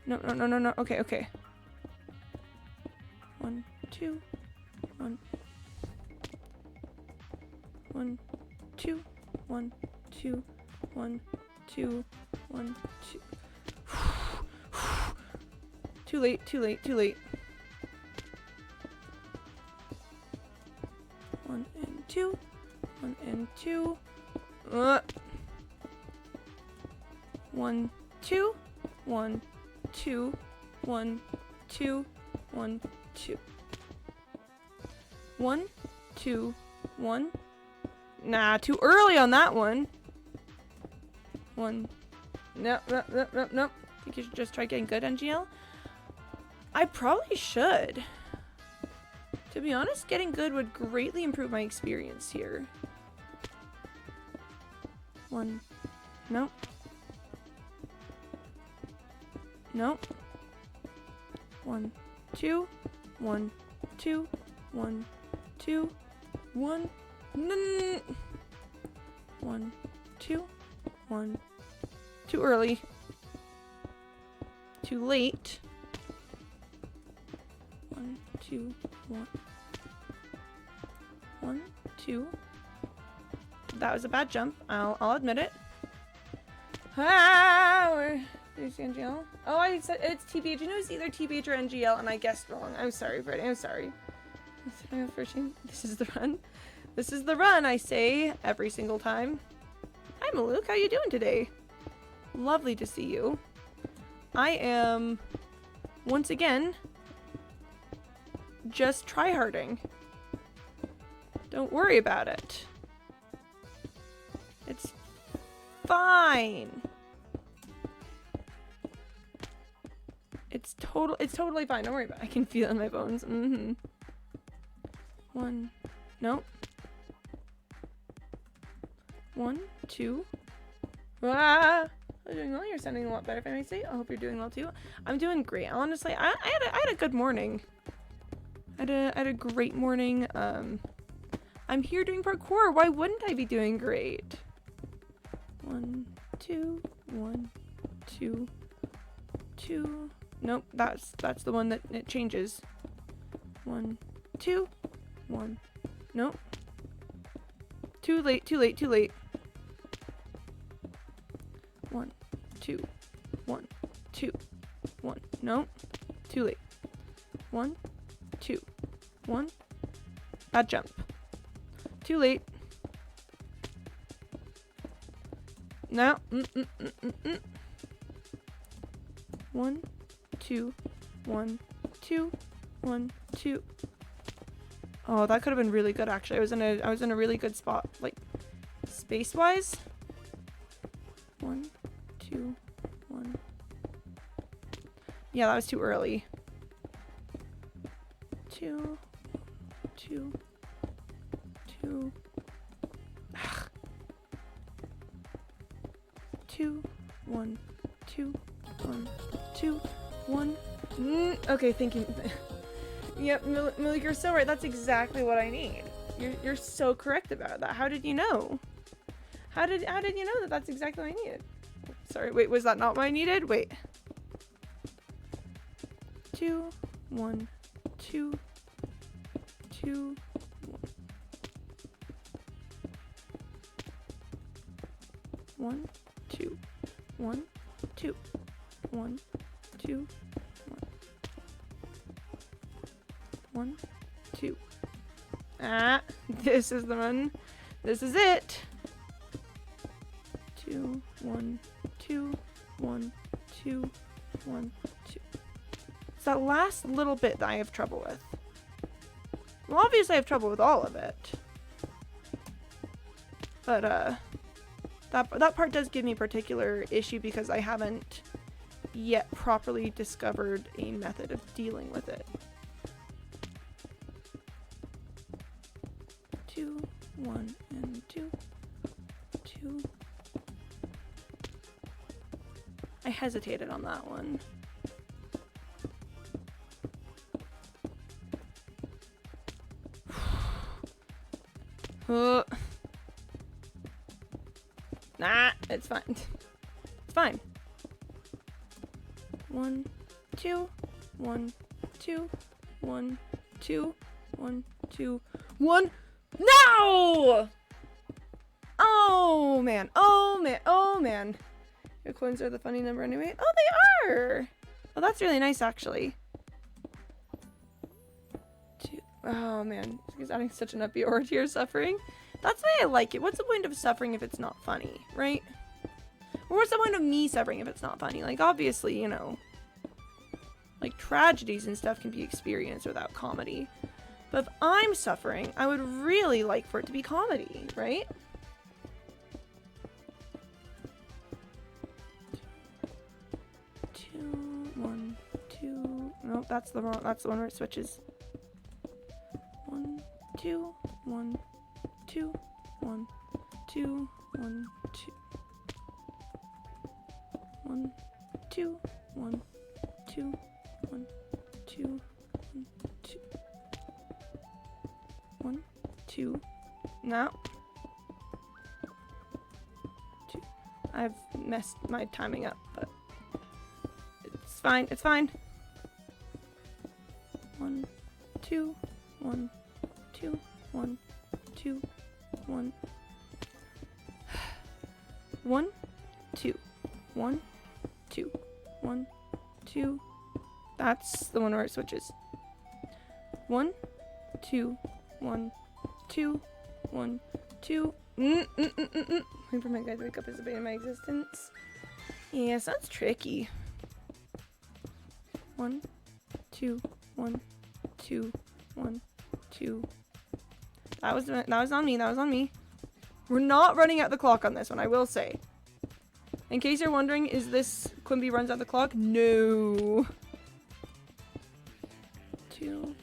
No, no, no, no, no. Okay, okay. 1, 2, 1, 1, 2, 1, 2, 1, 2, 1, 2. Too late, too late, too late. 1 and 2, 1 and 2. 1, 2, 1, 2, 1, 2, 1, 2. 1, 2, 1. Nah, too early on that one. 1. No, no, no, no, no. Think you should just try getting good, NGL? I probably should. To be honest, getting good would greatly improve my experience here. 1. Nope. Nope. 1, 2, 1, 2, 1, 2, 1. 1, 2, 1. Too early. Too late. 1, 2, 1. 1, 2. That was a bad jump. I'll admit it. Ah, there's NGL. Oh, I said it's TBH. You know it's either TBH or NGL, and I guessed wrong. I'm sorry, Freddie. I'm sorry. This is the run. This is the run, I say every single time. Hi, Malouk. How you doing today? Lovely to see you. I am, once again, just tryharding. Don't worry about it. It's fine. It's totally fine. Don't worry about it. I can feel it in my bones. 1. Nope. 1, 2. Ah! I'm doing well. You're sounding a lot better, if I may say. I hope you're doing well too. I'm doing great. Honestly, I had a good morning. I had a great morning. I'm here doing parkour. Why wouldn't I be doing great? 1, 2, 1, 2, 2, Nope, that's the one that it changes. 1, 2, 1. Nope. Too late, too late, too late. 1, 2, 1, 2, 1. Nope. Too late. 1, 2, 1. Bad jump. Too late. No. 1, 2, 1, 2, 1, 2. Oh, that could have been really good actually. I was in a really good spot, like space wise. 1, 2, 1. Yeah, that was too early. 2, 2, 2. 2, 1, 2, 1, 2, 1. Okay, thinking. Yep, Malik, you're so right. That's exactly what I need. You're so correct about that. How did you know? How did you know that that's exactly what I needed? Sorry, wait, was that not what I needed? Wait. 2, 1, 2, 2, 1, 2, 1, 2, 1, 2, 1, 2. Ah, this is the one. This is it. 2, 1, 2, 1, 2, 1, 2. It's that last little bit that I have trouble with. Well, obviously I have trouble with all of it. But, that part does give me particular issue because I haven't yet properly discovered a method of dealing with it. 2, 1, and 2, 2. I hesitated on that one. Nah, it's fine. It's fine. 1, 2, 1, 2, 1, 2, 1, 2, 1. No! Oh man, oh man, oh man. Your coins are the funny number anyway. Oh, they are! Oh, that's really nice actually. Oh man, he's adding such an upbeat to your suffering. That's why I like it. What's the point of suffering if it's not funny, right? Or what's the point of me suffering if it's not funny? Like, obviously, you know, like tragedies and stuff can be experienced without comedy. But if I'm suffering, I would really like for it to be comedy, right? Two, 1, 2. Nope, that's the one where it switches. 1, 2, 1, 2, 1, 2, 1, 2. 1, 2, 1, 2, 1, 2, 1, 2. 1, 2. No. 2. I've messed my timing up, but it's fine. It's fine. 1, 2, 1, 2, 1, 2, 1. 1, 2, 1, 2, 1, 2. That's the one where it switches. 1, 2, 1, 2, 1, 2. Waiting for my guy to wake up is a bane of my existence. Yeah, sounds tricky. 1, 2, 1, 2, 1, 2. That was on me. That was on me. We're not running out the clock on this one, I will say. In case you're wondering, is this Quimby runs out the clock? No. 2,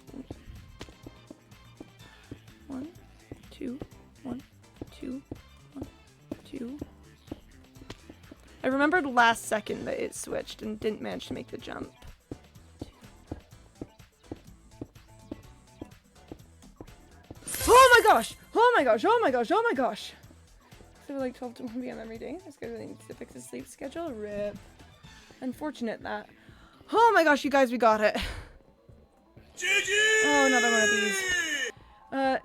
1, 2, 1, 2, 1, 2. I remembered last second that it switched and didn't manage to make the jump. Oh my gosh! Oh my gosh! Oh my gosh! Oh my gosh! So like 12 to 1 p.m. every day. This guy really needs to fix his sleep schedule. RIP. Unfortunate that. Oh my gosh, you guys, we got it. GG! Oh, another one of these.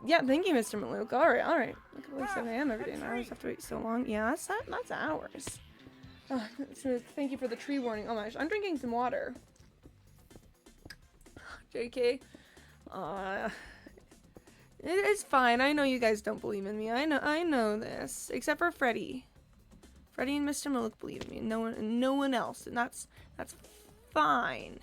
Yeah, thank you, Mr. Maluk. Alright. Look at like 7 a.m. every day. Now I always have to wait so long. Yeah, that's hours. So thank you for the tree warning. Oh my gosh, I'm drinking some water. JK. It's fine. I know you guys don't believe in me. I know this. Except for Freddy. Freddy and Mr. Maluk believe in me. No one else. And that's fine.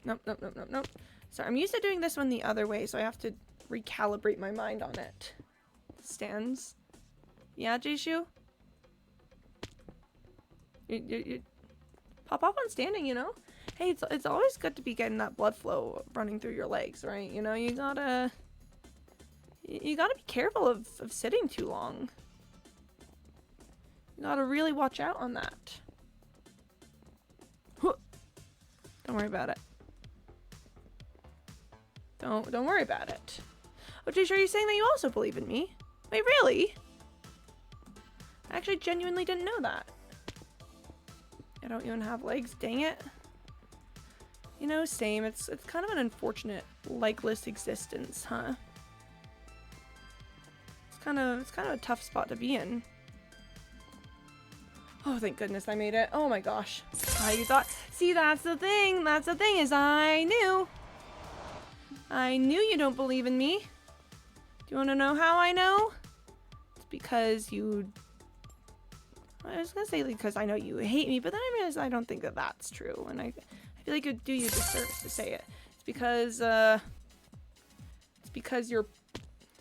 Nope. Sorry, I'm used to doing this one the other way, so I have to recalibrate my mind on it. Stands. Yeah, Jishu? You pop up on standing, you know? Hey, it's always good to be getting that blood flow running through your legs, right? You know, you gotta be careful of sitting too long. You gotta really watch out on that. Don't worry about it. Don't worry about it. Oh, Jishu, are you saying that you also believe in me? Wait, really? I actually genuinely didn't know that. I don't even have legs, dang it. You know, same. It's kind of an unfortunate legless existence, huh? It's kind of a tough spot to be in. Oh, thank goodness I made it. Oh my gosh. You thought, see, that's the thing is I knew you don't believe in me. Do you want to know how I know? It's because I was gonna say because I know you hate me, but then I realized I don't think that that's true, and I feel like it would do you a disservice to say it. It's because I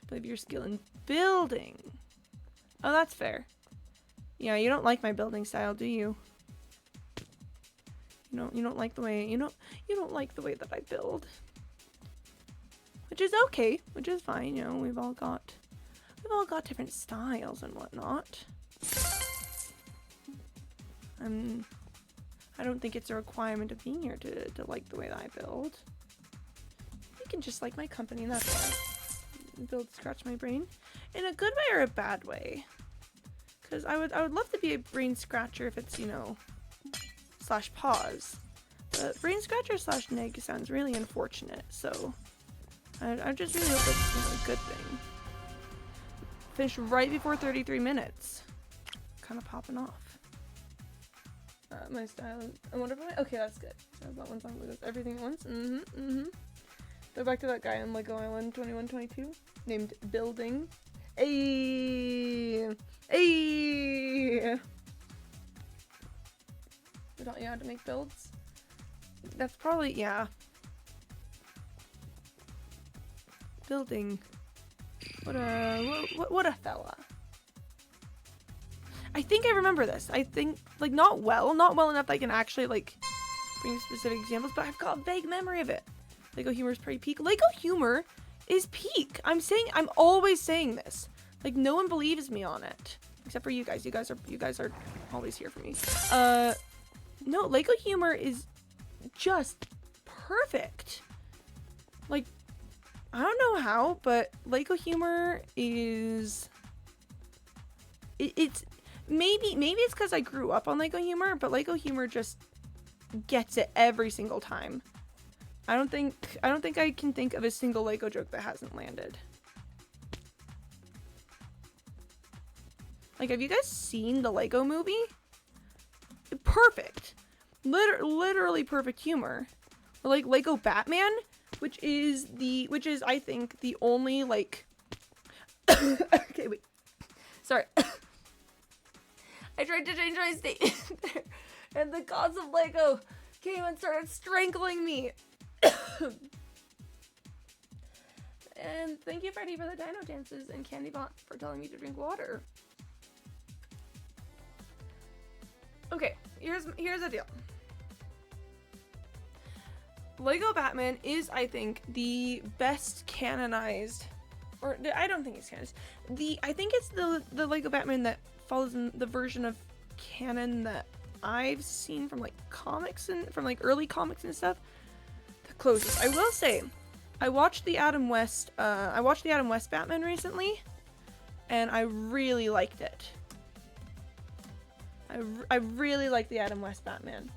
believe your skill in building. Oh, that's fair. Yeah, you don't like my building style, do you? You don't like the way you don't like the way that I build. Which is okay, which is fine, you know, we've all got different styles and whatnot. I don't think it's a requirement of being here to like the way that I build. You can just like my company, and that's all. Build scratch my brain. In a good way or a bad way? Because I would love to be a brain scratcher if it's, you know, /pause. But brain scratcher / neg sounds really unfortunate, so I just really hope it's, you know, a good thing. Finish right before 33 minutes. Kind of popping off. My style is, I wonder if okay, that's good. So that one song with everything at once. Go back to that guy on Lego Island 2122 named Building. Ayy! We taught you how to make builds? That's probably, yeah. Building. What a fella. I think I remember this. I think, like, not well enough that I can actually, like, bring specific examples, but I've got a vague memory of it. Lego humor is pretty peak. Lego humor is peak. I'm always saying this. Like, no one believes me on it. Except for you guys. You guys are always here for me. No, Lego humor is just perfect. Like, I don't know how, but Lego humor is... It's... Maybe it's because I grew up on Lego humor, but Lego humor just gets it every single time. I don't think I can think of a single Lego joke that hasn't landed. Like, have you guys seen the Lego movie? Perfect. Literally perfect humor. Or like Lego Batman, which is I think the only, like okay, wait. Sorry. I tried to change my statement there, and the gods of Lego came and started strangling me. And thank you, Freddy, for the dino dances, and Candybot for telling me to drink water. Okay, here's the deal. Lego Batman is, I think, the best canonized, or I don't think it's canonized. I think it's the Lego Batman that follows in the version of canon that I've seen from like comics and from like early comics and stuff. The closest. I will say, I watched the Adam West Batman recently, and I really liked it. I really like the Adam West Batman.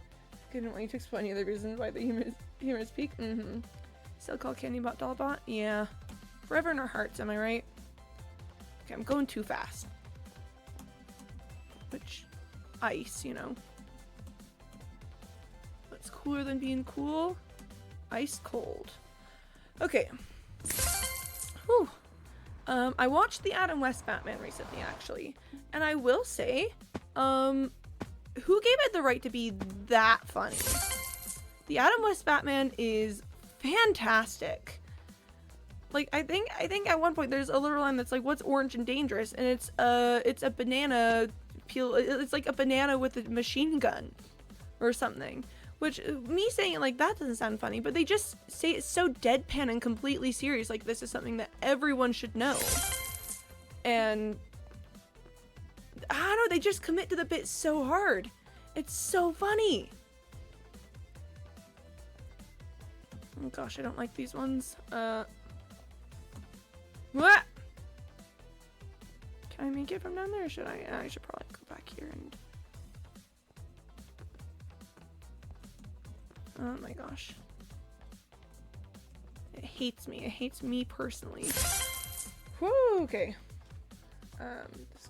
Couldn't want you to explain any other reasons why the humor is peak. Still called Candy Bot Doll Bot? Yeah. Forever in our hearts, am I right? Okay, I'm going too fast. Which, ice, you know. What's cooler than being cool? Ice cold. Okay. Whew. I watched the Adam West Batman recently, actually. And I will say, who gave it the right to be that funny? The Adam West Batman is fantastic. Like, I think at one point there's a little line that's like, what's orange and dangerous? And it's a banana peel. It's like a banana with a machine gun or something. Which, me saying it like that doesn't sound funny, but they just say it so deadpan and completely serious. Like, this is something that everyone should know. And I don't know, they just commit to the bit so hard. It's so funny. Oh gosh, I don't like these ones. What? Can I make it from down there, or should I? I should probably go back here and... Oh my gosh. It hates me. It hates me personally. Whoo, okay.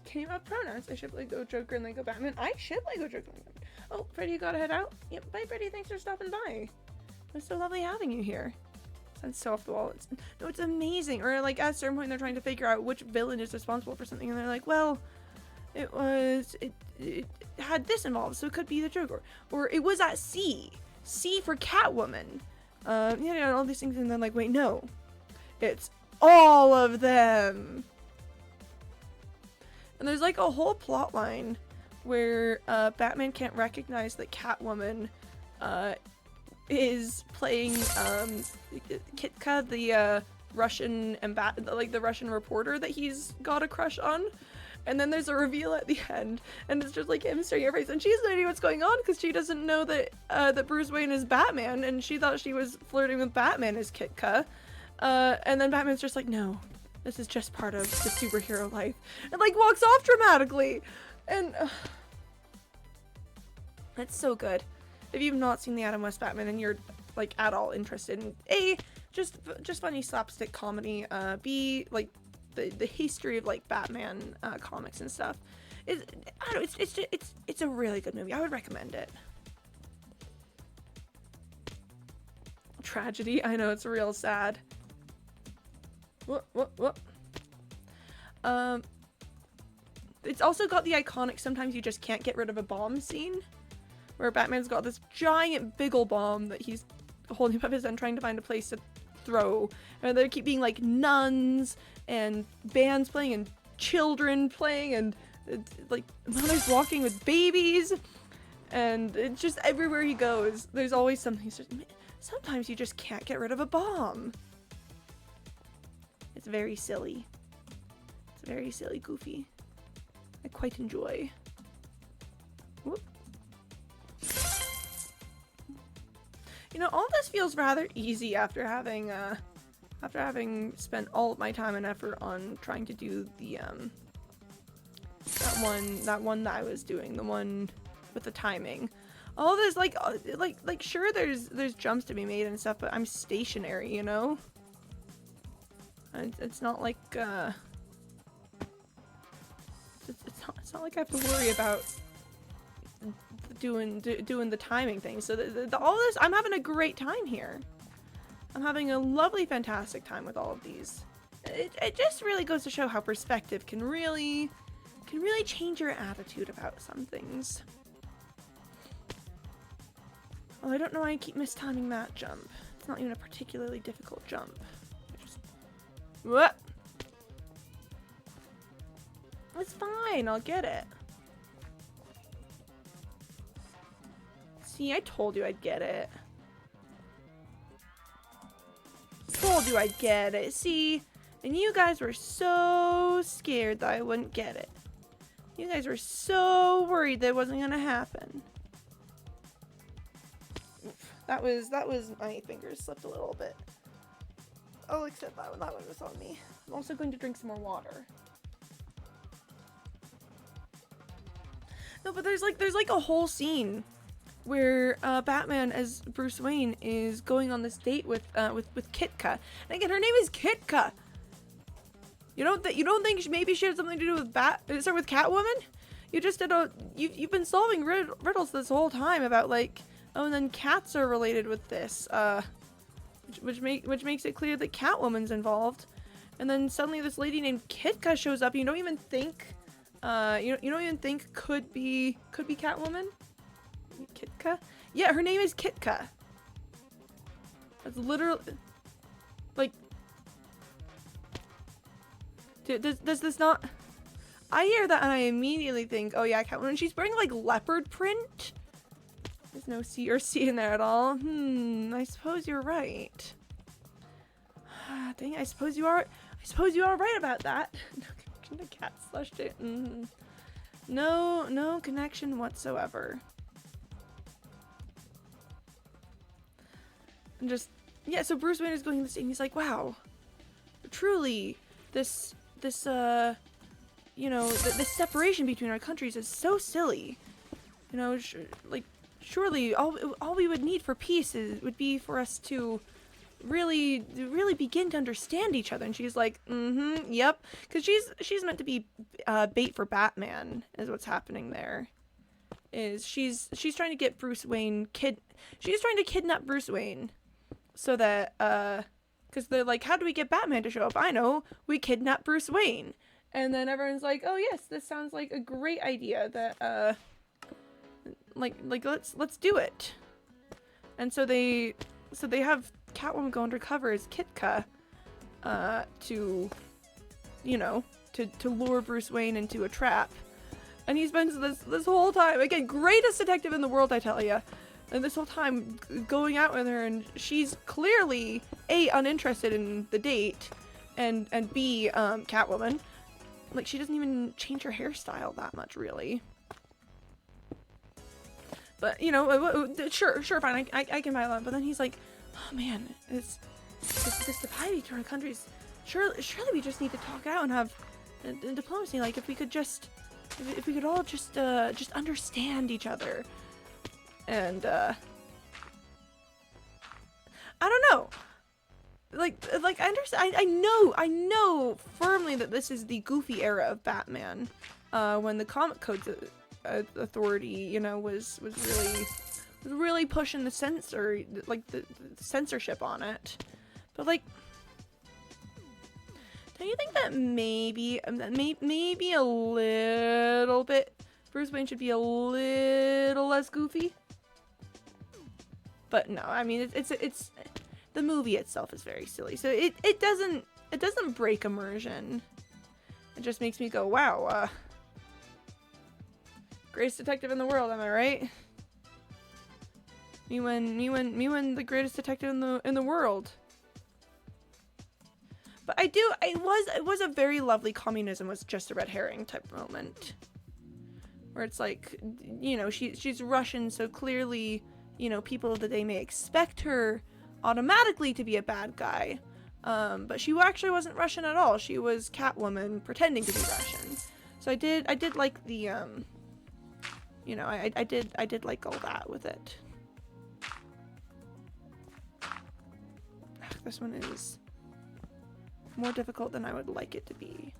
Can you have pronouns? I should go Joker and then go Batman. I should go Joker and then Batman. Oh, Freddy, you gotta head out? Yep, bye Freddy, thanks for stopping by. It was so lovely having you here. Sounds so off the wall. It's amazing. Or like at a certain point they're trying to figure out which villain is responsible for something and they're like, well, it had this involved, so it could be the Joker. Or it was at C. C for Catwoman. You know, all these things, and then like, wait, no. It's all of them. And there's like a whole plot line where Batman can't recognize that Catwoman is playing Kitka, the Russian the Russian reporter that he's got a crush on. And then there's a reveal at the end, and it's just like him staring at her face, and she has no idea what's going on because she doesn't know that that Bruce Wayne is Batman, and she thought she was flirting with Batman as Kitka. And then Batman's just like, no, this is just part of the superhero life, and like walks off dramatically. And it's so good. If you've not seen the Adam West Batman and you're like at all interested in A, just funny slapstick comedy, B, like the history of like Batman comics and stuff, I don't know, it's a really good movie. I would recommend it. Tragedy, I know, it's real sad. What? It's also got the iconic sometimes you just can't get rid of a bomb scene, where Batman's got this giant big ol' bomb that he's holding up his end trying to find a place to throw, and there keep being like nuns and bands playing and children playing and like mothers walking with babies, and it's just everywhere he goes there's always something. Sometimes you just can't get rid of a bomb. It's very silly. It's very silly, goofy. I quite enjoy. Whoop. You know, all this feels rather easy after having spent all of my time and effort on trying to do the that one that I was doing, the one with the timing. All this like sure there's jumps to be made and stuff, but I'm stationary, you know? And it's not like it's not like I have to worry about doing the timing thing. So all this, I'm having a great time here. I'm having a lovely, fantastic time with all of these. It just really goes to show how perspective can really change your attitude about some things. Oh, I don't know why I keep mistiming that jump. It's not even a particularly difficult jump. What? It's fine, I'll get it. See, I told you I'd get it. Told you I'd get it. See? And you guys were so scared that I wouldn't get it. You guys were so worried that it wasn't gonna happen. Oof. That was my fingers slipped a little bit. I'll accept that one. That one was on me. I'm also going to drink some more water. No, but there's like a whole scene where Batman as Bruce Wayne is going on this date with Kitka. And again, her name is Kitka. You don't think maybe she had something to do with with Catwoman? You just did you've been solving riddles this whole time about like, oh, and then cats are related with this, which makes it clear that Catwoman's involved. And then suddenly this lady named Kitka shows up. You don't even think you don't even think could be Catwoman. Kitka? Yeah, her name is Kitka. That's literally like. Does this not? I hear that and I immediately think, oh yeah, Catwoman. She's wearing like leopard print. There's no C or C in there at all. I suppose you're right. Dang, I suppose you are right about that. The cat slushed it. No connection whatsoever. And just, yeah, so Bruce Wayne is going to this and he's like, wow, truly, this separation between our countries is so silly. You know, surely all we would need for peace would be for us to really begin to understand each other. And she's like, yep, because she's meant to be bait for Batman is what's happening there. Is she's trying to get Bruce Wayne she's trying to kidnap Bruce Wayne so that because they're like, how do we get Batman to show up? I know, we kidnap Bruce Wayne. And then everyone's like, oh yes, this sounds like a great idea, that like let's do it. And so they have Catwoman go undercover as Kitka to lure Bruce Wayne into a trap. And he spends this whole time, again, greatest detective in the world, I tell ya, and this whole time going out with her, and she's clearly A, uninterested in the date, and B, Catwoman. Like, she doesn't even change her hairstyle that much, really. But, you know, sure, fine, I can buy that. But then he's like, oh man, this divide between our countries, surely we just need to talk out and have diplomacy. Like, if we could all just understand each other. And, I don't know. Like I understand. I know firmly that this is the goofy era of Batman, when the Comic Codes Authority, you know, was really pushing the censorship on it. But like, don't you think that maybe a little bit Bruce Wayne should be a little less goofy? But no, I mean it's the movie itself is very silly, so it doesn't break immersion. It just makes me go, wow, greatest detective in the world, am I right? Me when the greatest detective in the world. But it was a very lovely communism was just a red herring type moment, where it's like, you know, she's Russian, so clearly, you know, people that they may expect her automatically to be a bad guy, but she actually wasn't Russian at all. She was Catwoman pretending to be Russian. So I did like the you know, I did like all that with it. This one is more difficult than I would like it to be.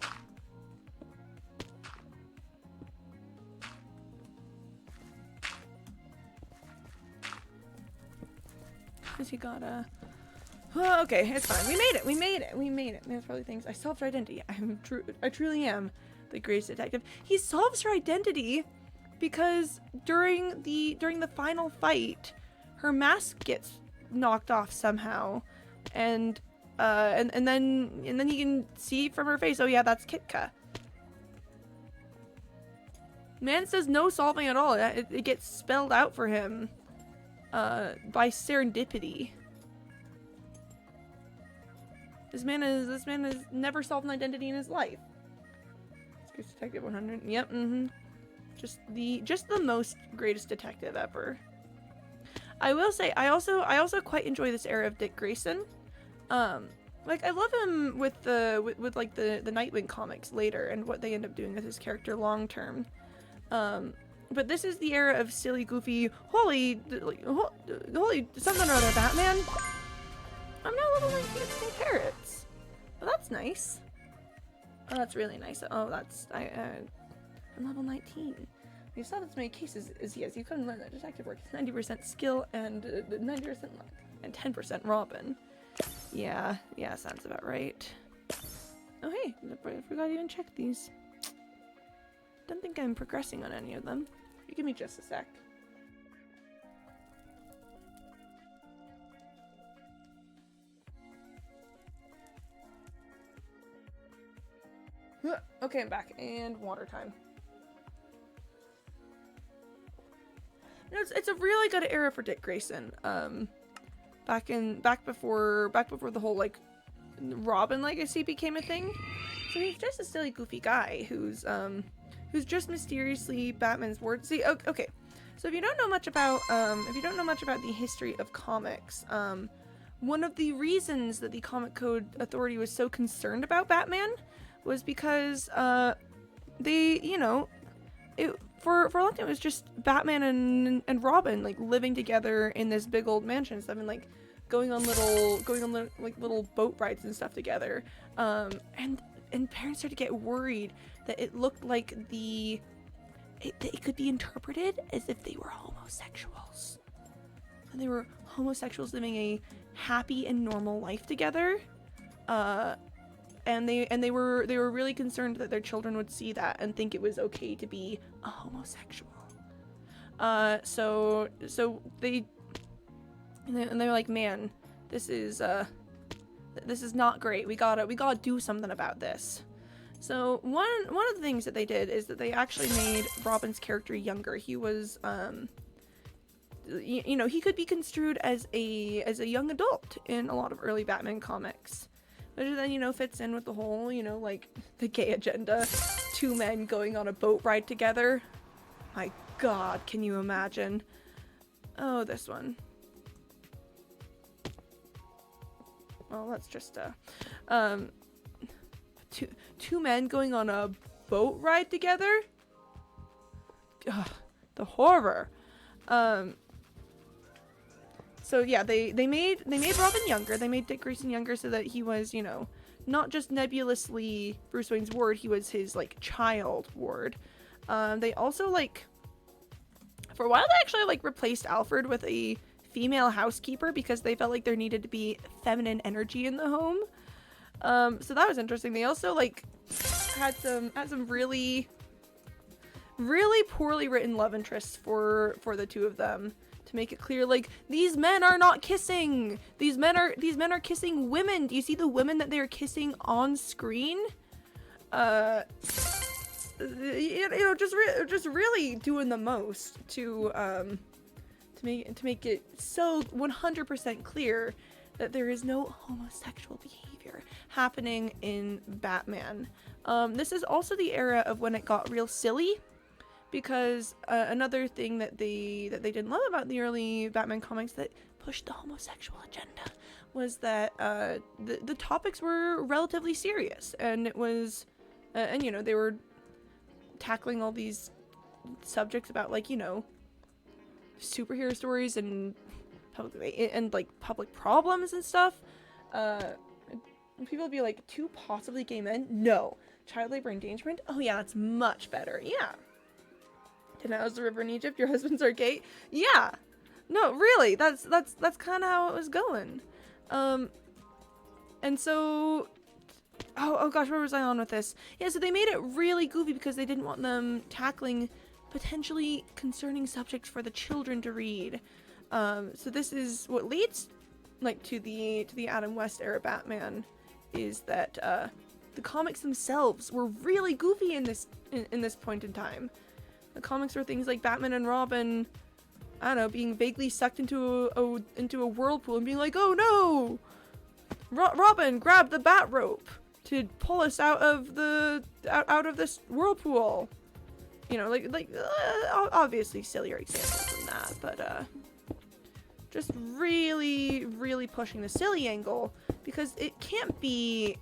He got a... Oh, okay, it's fine. We made it. There's probably things. I solved her identity. I truly am the greatest detective. He solves her identity because during the final fight, her mask gets knocked off somehow, and then you can see from her face, oh yeah, that's Kitka. Man says no solving at all. It gets spelled out for him. By serendipity. This man has never solved an identity in his life. Greatest Detective 100. Yep. Just the most greatest detective ever. I will say I also quite enjoy this era of Dick Grayson. Like I love him with like the Nightwing comics later and what they end up doing with his character long term. but this is the era of silly, goofy, holy something or other Batman. I'm now level 19 in carrots. Well, that's nice. Oh, that's really nice. Oh, that's I'm level 19. You saw this many cases as yes, you couldn't learn that detective work. It's 90% skill and 90% luck and 10% Robin. Yeah, sounds about right. Oh hey, I forgot to even check these. Don't think I'm progressing on any of them. You give me just a sec. Okay, I'm back, and water time. It's a really good era for Dick Grayson. Back before the whole like Robin legacy became a thing. So he's just a silly, goofy guy who's just mysteriously Batman's ward. See, okay. So if you don't know much about the history of comics, one of the reasons that the Comic Code Authority was so concerned about Batman was because they, you know, for a long time it was just Batman and Robin like living together in this big old mansion. So I mean, like going on little boat rides and stuff together. And parents started to get worried that it looked like it could be interpreted as if they were homosexuals. And they were homosexuals living a happy and normal life together. And they were really concerned that their children would see that and think it was okay to be a homosexual. So they were like, man, this is not great. We gotta do something about this. So one of the things that they did is that they actually made Robin's character younger. He was you know, he could be construed as a young adult in a lot of early Batman comics. Which then, you know, fits in with the whole, you know, like, the gay agenda. Two men going on a boat ride together. My god, can you imagine? Oh, this one. Well, let's just, two men going on a boat ride together? Ugh, the horror. So yeah, they made Robin younger. They made Dick Grayson younger so that he was, you know, not just nebulously Bruce Wayne's ward, he was his like child ward. They also like for a while they actually like replaced Alfred with a female housekeeper because they felt like there needed to be feminine energy in the home. So that was interesting. They also like had some really poorly written love interests for the two of them. To make it clear, like, these men are not kissing. These men are kissing women. Do you see the women that they are kissing on screen? You know, just really doing the most to make it so 100% clear that there is no homosexual behavior happening in Batman. This is also the era of when it got real silly. Because another thing that they didn't love about the early Batman comics that pushed the homosexual agenda was that the topics were relatively serious, and it was and you know, they were tackling all these subjects about, like, you know, superhero stories and public problems and stuff. And people would be like, two possibly gay men? No. Child labor endangerment? Oh yeah, that's much better. Yeah. Canals the river in Egypt, your husbands are gay? Yeah. No, really, that's kind of how it was going. And so, oh gosh, where was I on with this? Yeah, so they made it really goofy because they didn't want them tackling potentially concerning subjects for the children to read. So this is what leads, like, to the Adam West era Batman, is that the comics themselves were really goofy in this point in time. The comics were things like Batman and Robin, I don't know, being vaguely sucked into a whirlpool and being like, oh no! Robin, grab the bat rope to pull us out of this whirlpool. You know, like obviously sillier examples than that, but just really, really pushing the silly angle, because it can't be,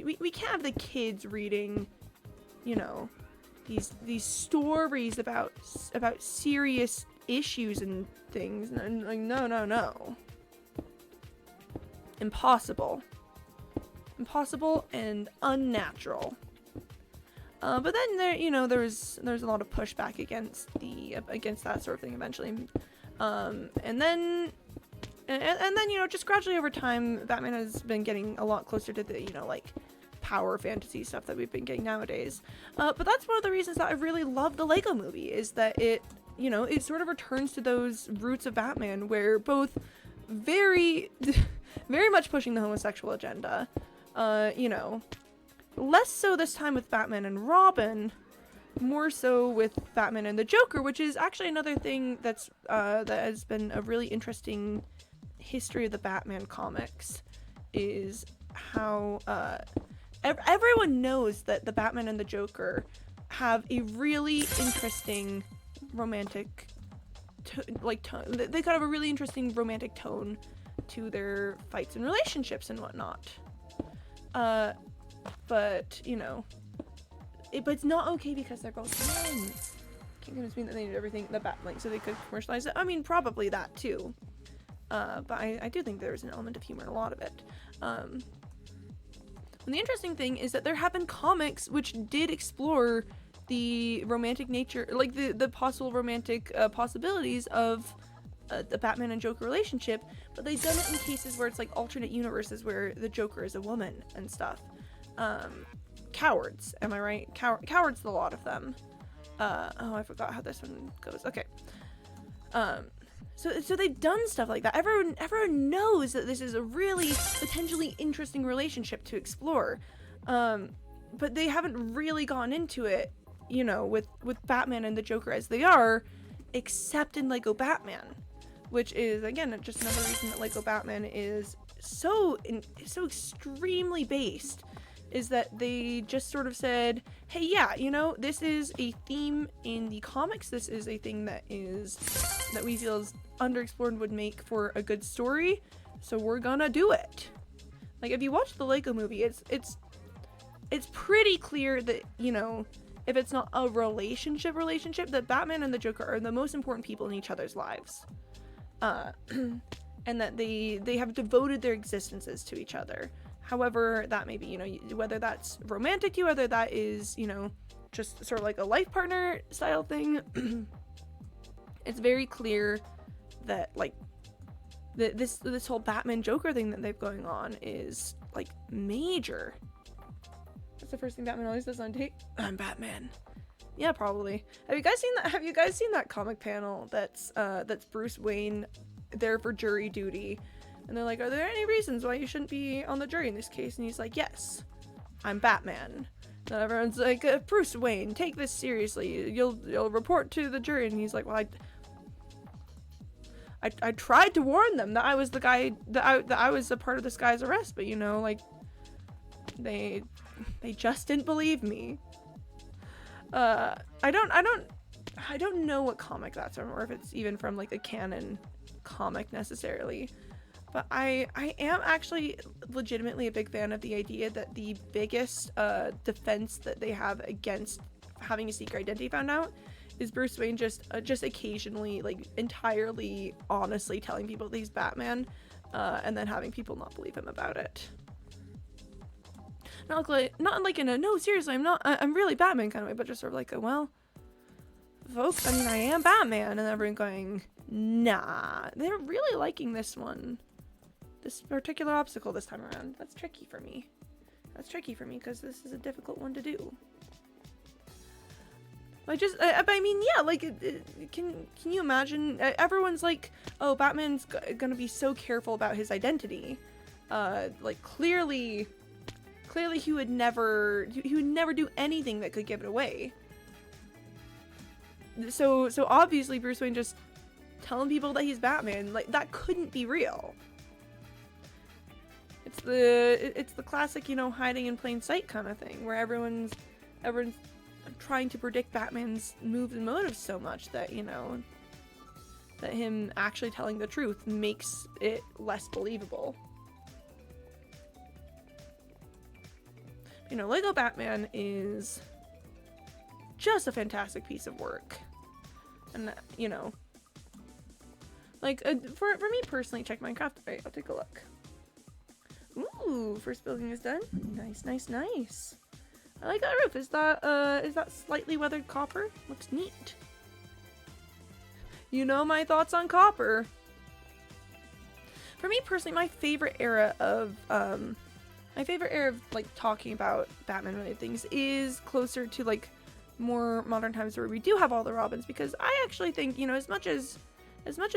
we can't have the kids reading, you know, these stories about serious issues and things. And like, no. Impossible and unnatural. But then there's a lot of pushback against that sort of thing eventually. And then just gradually over time, Batman has been getting a lot closer to the like power fantasy stuff that we've been getting nowadays. But that's one of the reasons that I really love the Lego movie, is that it sort of returns to those roots of Batman, where both very very much pushing the homosexual agenda, less so this time with Batman and Robin, more so with Batman and the Joker, which is actually another thing that has been a really interesting history of the Batman comics, is how everyone knows that the Batman and the Joker have a really interesting romantic tone. They kind of have a really interesting romantic tone to their fights and relationships and whatnot. But it's not okay because they're both men. Can't convince me that they did everything the Batlink so they could commercialize it. I mean, probably that too. But I do think there's an element of humor in a lot of it. And the interesting thing is that there have been comics which did explore the romantic nature, like the possible romantic possibilities of the Batman and Joker relationship, but they've done it in cases where it's like alternate universes where the Joker is a woman and stuff. Cowards, am I right? Cowards, a lot of them. I forgot how this one goes. Okay. So they've done stuff like that. Everyone knows that this is a really potentially interesting relationship to explore. But they haven't really gone into it, with Batman and the Joker as they are, except in Lego Batman, which is, again, just another reason that Lego Batman is so extremely based, is that they just sort of said, hey, yeah, this is a theme in the comics. This is a thing that we feel is underexplored and would make for a good story. So we're gonna do it. Like, if you watch the Lego movie, it's pretty clear that, if it's not a relationship, that Batman and the Joker are the most important people in each other's lives. And that they have devoted their existences to each other. However that may be, whether that's romantic to you, whether that is, just sort of like a life partner style thing. It's very clear that, like, this whole Batman Joker thing that they've going on is, like, major. That's the first thing Batman always does on tape. I'm Batman. Yeah, probably. Have you guys seen that comic panel that's Bruce Wayne there for jury duty? And they're like, are there any reasons why you shouldn't be on the jury in this case? And he's like, yes, I'm Batman. And everyone's like, Bruce Wayne, take this seriously. You'll report to the jury. And he's like, well, I tried to warn them that I was the guy, that I was a part of this guy's arrest, but like, they just didn't believe me. I don't know what comic that's from, or if it's even from like a canon comic necessarily. But I am actually legitimately a big fan of the idea that the biggest defense that they have against having a secret identity found out is Bruce Wayne just occasionally, like, entirely honestly telling people that he's Batman, and then having people not believe him about it. Not like in a no, seriously, I'm really Batman kind of way, but just sort of like a, well, folks, I mean, I am Batman, and everyone going, nah, they're really liking this one. This particular obstacle this time around. That's tricky for me because this is a difficult one to do. Like, just, I mean, yeah, like, can you imagine? Everyone's like, oh, Batman's gonna be so careful about his identity. Like, clearly he would never do anything that could give it away. So obviously Bruce Wayne just telling people that he's Batman, like, that couldn't be real. It's the classic, hiding in plain sight kind of thing, where everyone's trying to predict Batman's moves and motives so much that, that him actually telling the truth makes it less believable. Lego Batman is just a fantastic piece of work. And, you know, like, for me personally, check Minecraft. Alright, I'll take a look. Ooh, first building is done. Nice, nice, nice. I like that roof. Is that slightly weathered copper? Looks neat. You know my thoughts on copper. For me personally, my favorite era of like talking about Batman related things is closer to like more modern times where we do have all the Robins, because I actually think, you know, as much as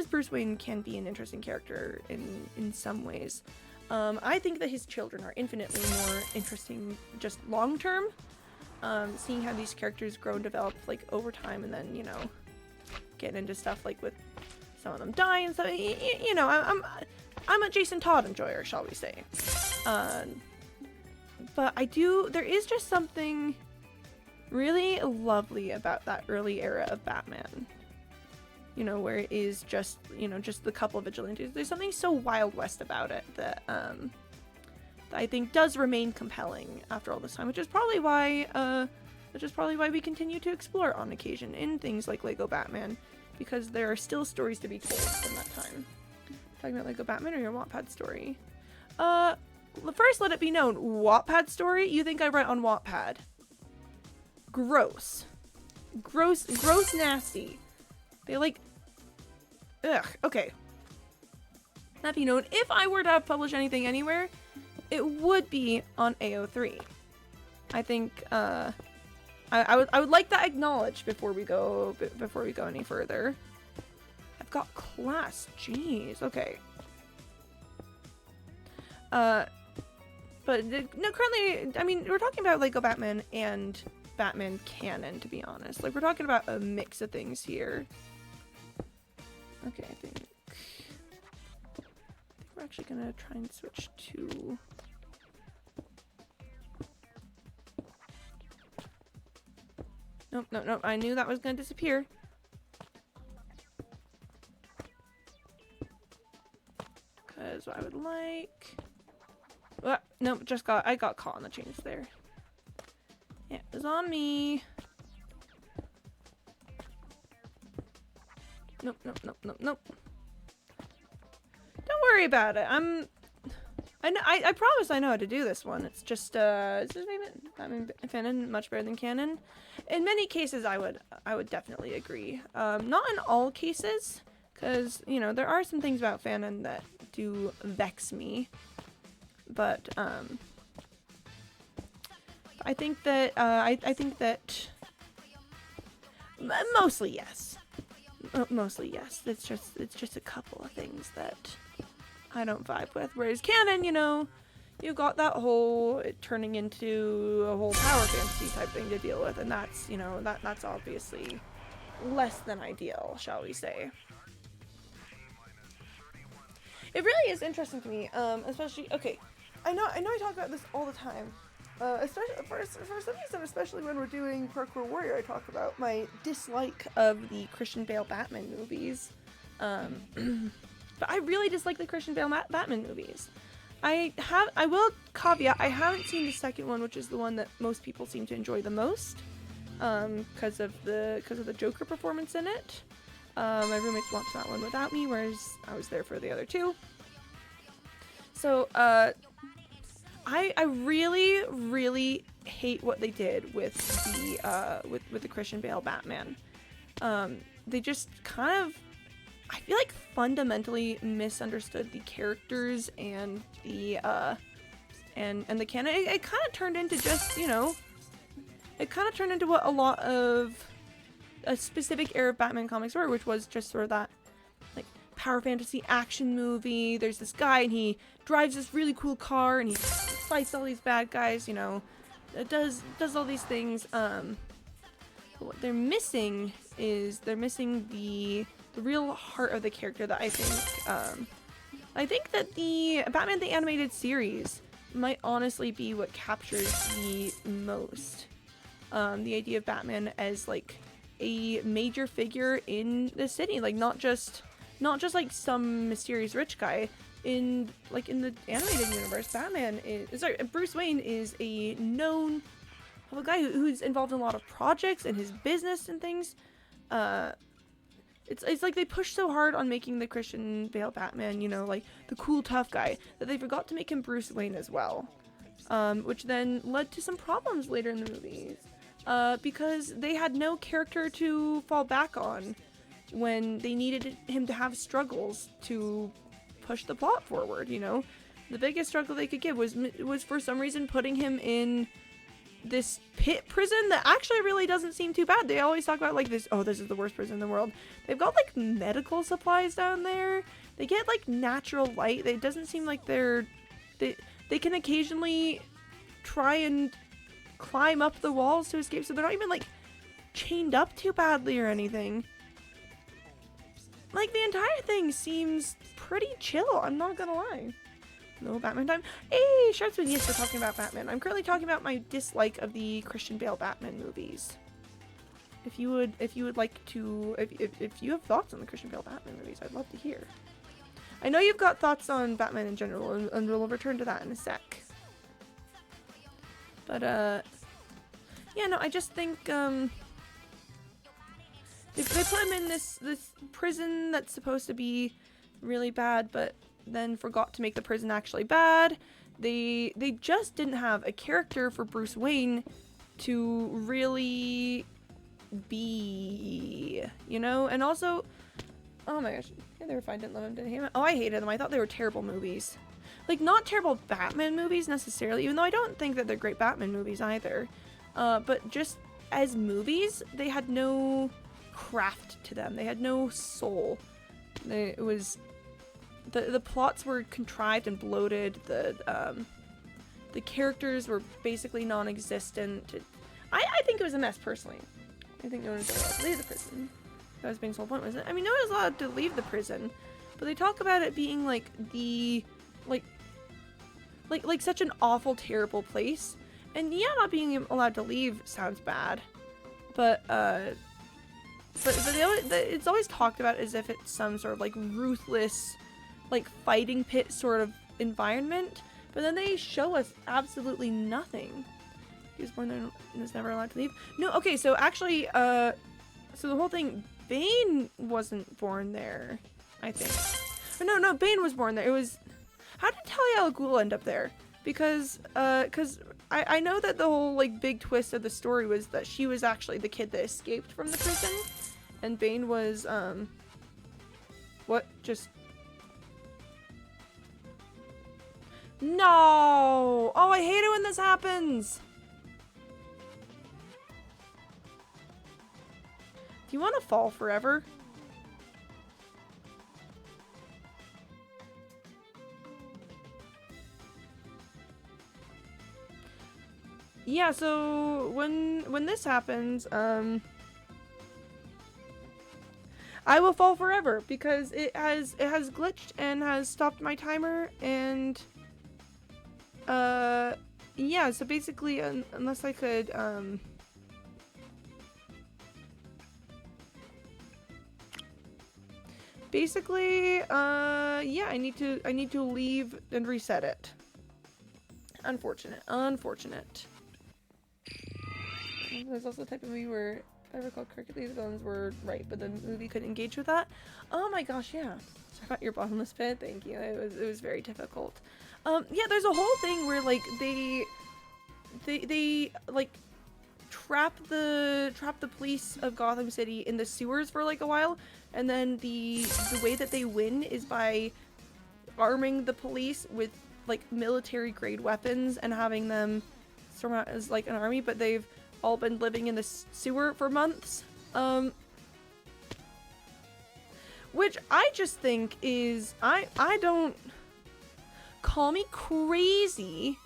Bruce Wayne can be an interesting character in some ways, I think that his children are infinitely more interesting just long term. Seeing how these characters grow and develop like over time, and then, you know, getting into stuff like with some of them die and stuff. You know, I'm a Jason Todd enjoyer, shall we say. But there is just something really lovely about that early era of Batman. You know, where it is just, you know, just the couple of vigilantes. There's something so Wild West about it that I think does remain compelling after all this time, which is probably why we continue to explore on occasion in things like Lego Batman, because there are still stories to be told from that time. Talking about Lego Batman or your Wattpad story? First, let it be known, Wattpad story? You think I write on Wattpad? Gross. Gross, nasty. They like... Ugh, okay. That be known, if I were to have published anything anywhere, it would be on AO3. I think, I would like that acknowledged before we go any further. I've got class, jeez, okay. But no, currently, I mean, we're talking about Lego Batman and Batman canon, to be honest. Like, we're talking about a mix of things here. Okay, I think we're actually gonna try and switch to... Nope, nope, nope. I knew that was gonna disappear. Because what I would like... Nope, I got caught on the chains there. Yeah, it was on me. Nope, nope, nope, nope, nope. Don't worry about it. I promise I know how to do this one. It's just, is this Batman canon much better than canon? In many cases, I would definitely agree. Not in all cases, because, you know, there are some things about fanon that do vex me. But, I think that, mostly yes. Mostly yes. It's just a couple of things that I don't vibe with. Whereas canon, you know, you got that whole it turning into a whole power fantasy type thing to deal with, and that's, you know, that's obviously less than ideal, shall we say. It really is interesting to me, especially, okay, I know I talk about this all the time. Especially for some reason, especially when we're doing Parkour Warrior, I talk about my dislike of the Christian Bale Batman movies. But I really dislike the Christian Bale Batman movies. I will caveat, I haven't seen the second one, which is the one that most people seem to enjoy the most, because of the Joker performance in it. My roommates watched that one without me, whereas I was there for the other two. So, I really, really hate what they did with the Christian Bale Batman. They just kind of, I feel like, fundamentally misunderstood the characters and the and the canon. It kind of turned into just, you know, it kind of turned into what a lot of a specific era of Batman comics were, which was just sort of that like power fantasy action movie. There's this guy and he drives this really cool car and he fights all these bad guys, you know, does all these things. What they're missing is the real heart of the character that I think that the Batman the Animated Series might honestly be what captures the most. The idea of Batman as like a major figure in the city, like not just like some mysterious rich guy. In the animated universe, Bruce Wayne is a known of a guy who's involved in a lot of projects and his business and things. It's like they pushed so hard on making the Christian Bale Batman, you know, like the cool tough guy, that they forgot to make him Bruce Wayne as well. Which then led to some problems later in the movies. Because they had no character to fall back on when they needed him to have struggles to push the plot forward, you know? The biggest struggle they could give was for some reason putting him in this pit prison that actually really doesn't seem too bad. They always talk about like this, oh, this is the worst prison in the world. They've got like medical supplies down there. They get like natural light. It doesn't seem like they can occasionally try and climb up the walls to escape, so they're not even like chained up too badly or anything. Like the entire thing seems pretty chill, I'm not gonna lie. No Batman time. Hey, Sharks with yes, we're talking about Batman. I'm currently talking about my dislike of the Christian Bale Batman movies. If you would like to, if you have thoughts on the Christian Bale Batman movies, I'd love to hear. I know you've got thoughts on Batman in general, and we'll return to that in a sec. But yeah, no, I just think they put him in this prison that's supposed to be really bad, but then forgot to make the prison actually bad. They just didn't have a character for Bruce Wayne to really be, you know? And also, oh my gosh, yeah, they were fine, didn't love him, didn't hate him. Oh, I hated them. I thought they were terrible movies. Like, not terrible Batman movies necessarily, even though I don't think that they're great Batman movies either. But just as movies, they had no craft to them. They had no soul. It was the plots were contrived and bloated. The characters were basically non-existent. I think it was a mess personally. I think no one was allowed to leave the prison. That was being the whole point, wasn't it? I mean, no one was allowed to leave the prison, but they talk about it being like the like such an awful, terrible place. And yeah, not being allowed to leave sounds bad, but it's always talked about as if it's some sort of like ruthless, like fighting pit sort of environment. But then they show us absolutely nothing. He was born there and was never allowed to leave. No, okay, so actually, so the whole thing, Bane wasn't born there, I think. Or no, Bane was born there. It was, how did Talia al Ghul end up there? Because I know that the whole, like, big twist of the story was that she was actually the kid that escaped from the prison, and Bane was, what? Just... No! Oh, I hate it when this happens! Do you want to fall forever? Yeah, so when this happens, I will fall forever because it has glitched and has stopped my timer, and yeah, so basically unless I could basically yeah, I need to leave and reset it. Unfortunate. There's also a type of movie where, if I recall correctly, the villains were right, but the movie couldn't engage with that. Oh my gosh, yeah. Check out your bottomless pit. Thank you. It was very difficult. Yeah, there's a whole thing where like they like trap the police of Gotham City in the sewers for like a while, and then the way that they win is by arming the police with like military grade weapons and having them surround as like an army, but they've all been living in the sewer for months. Which I just think is, I don't, call me crazy,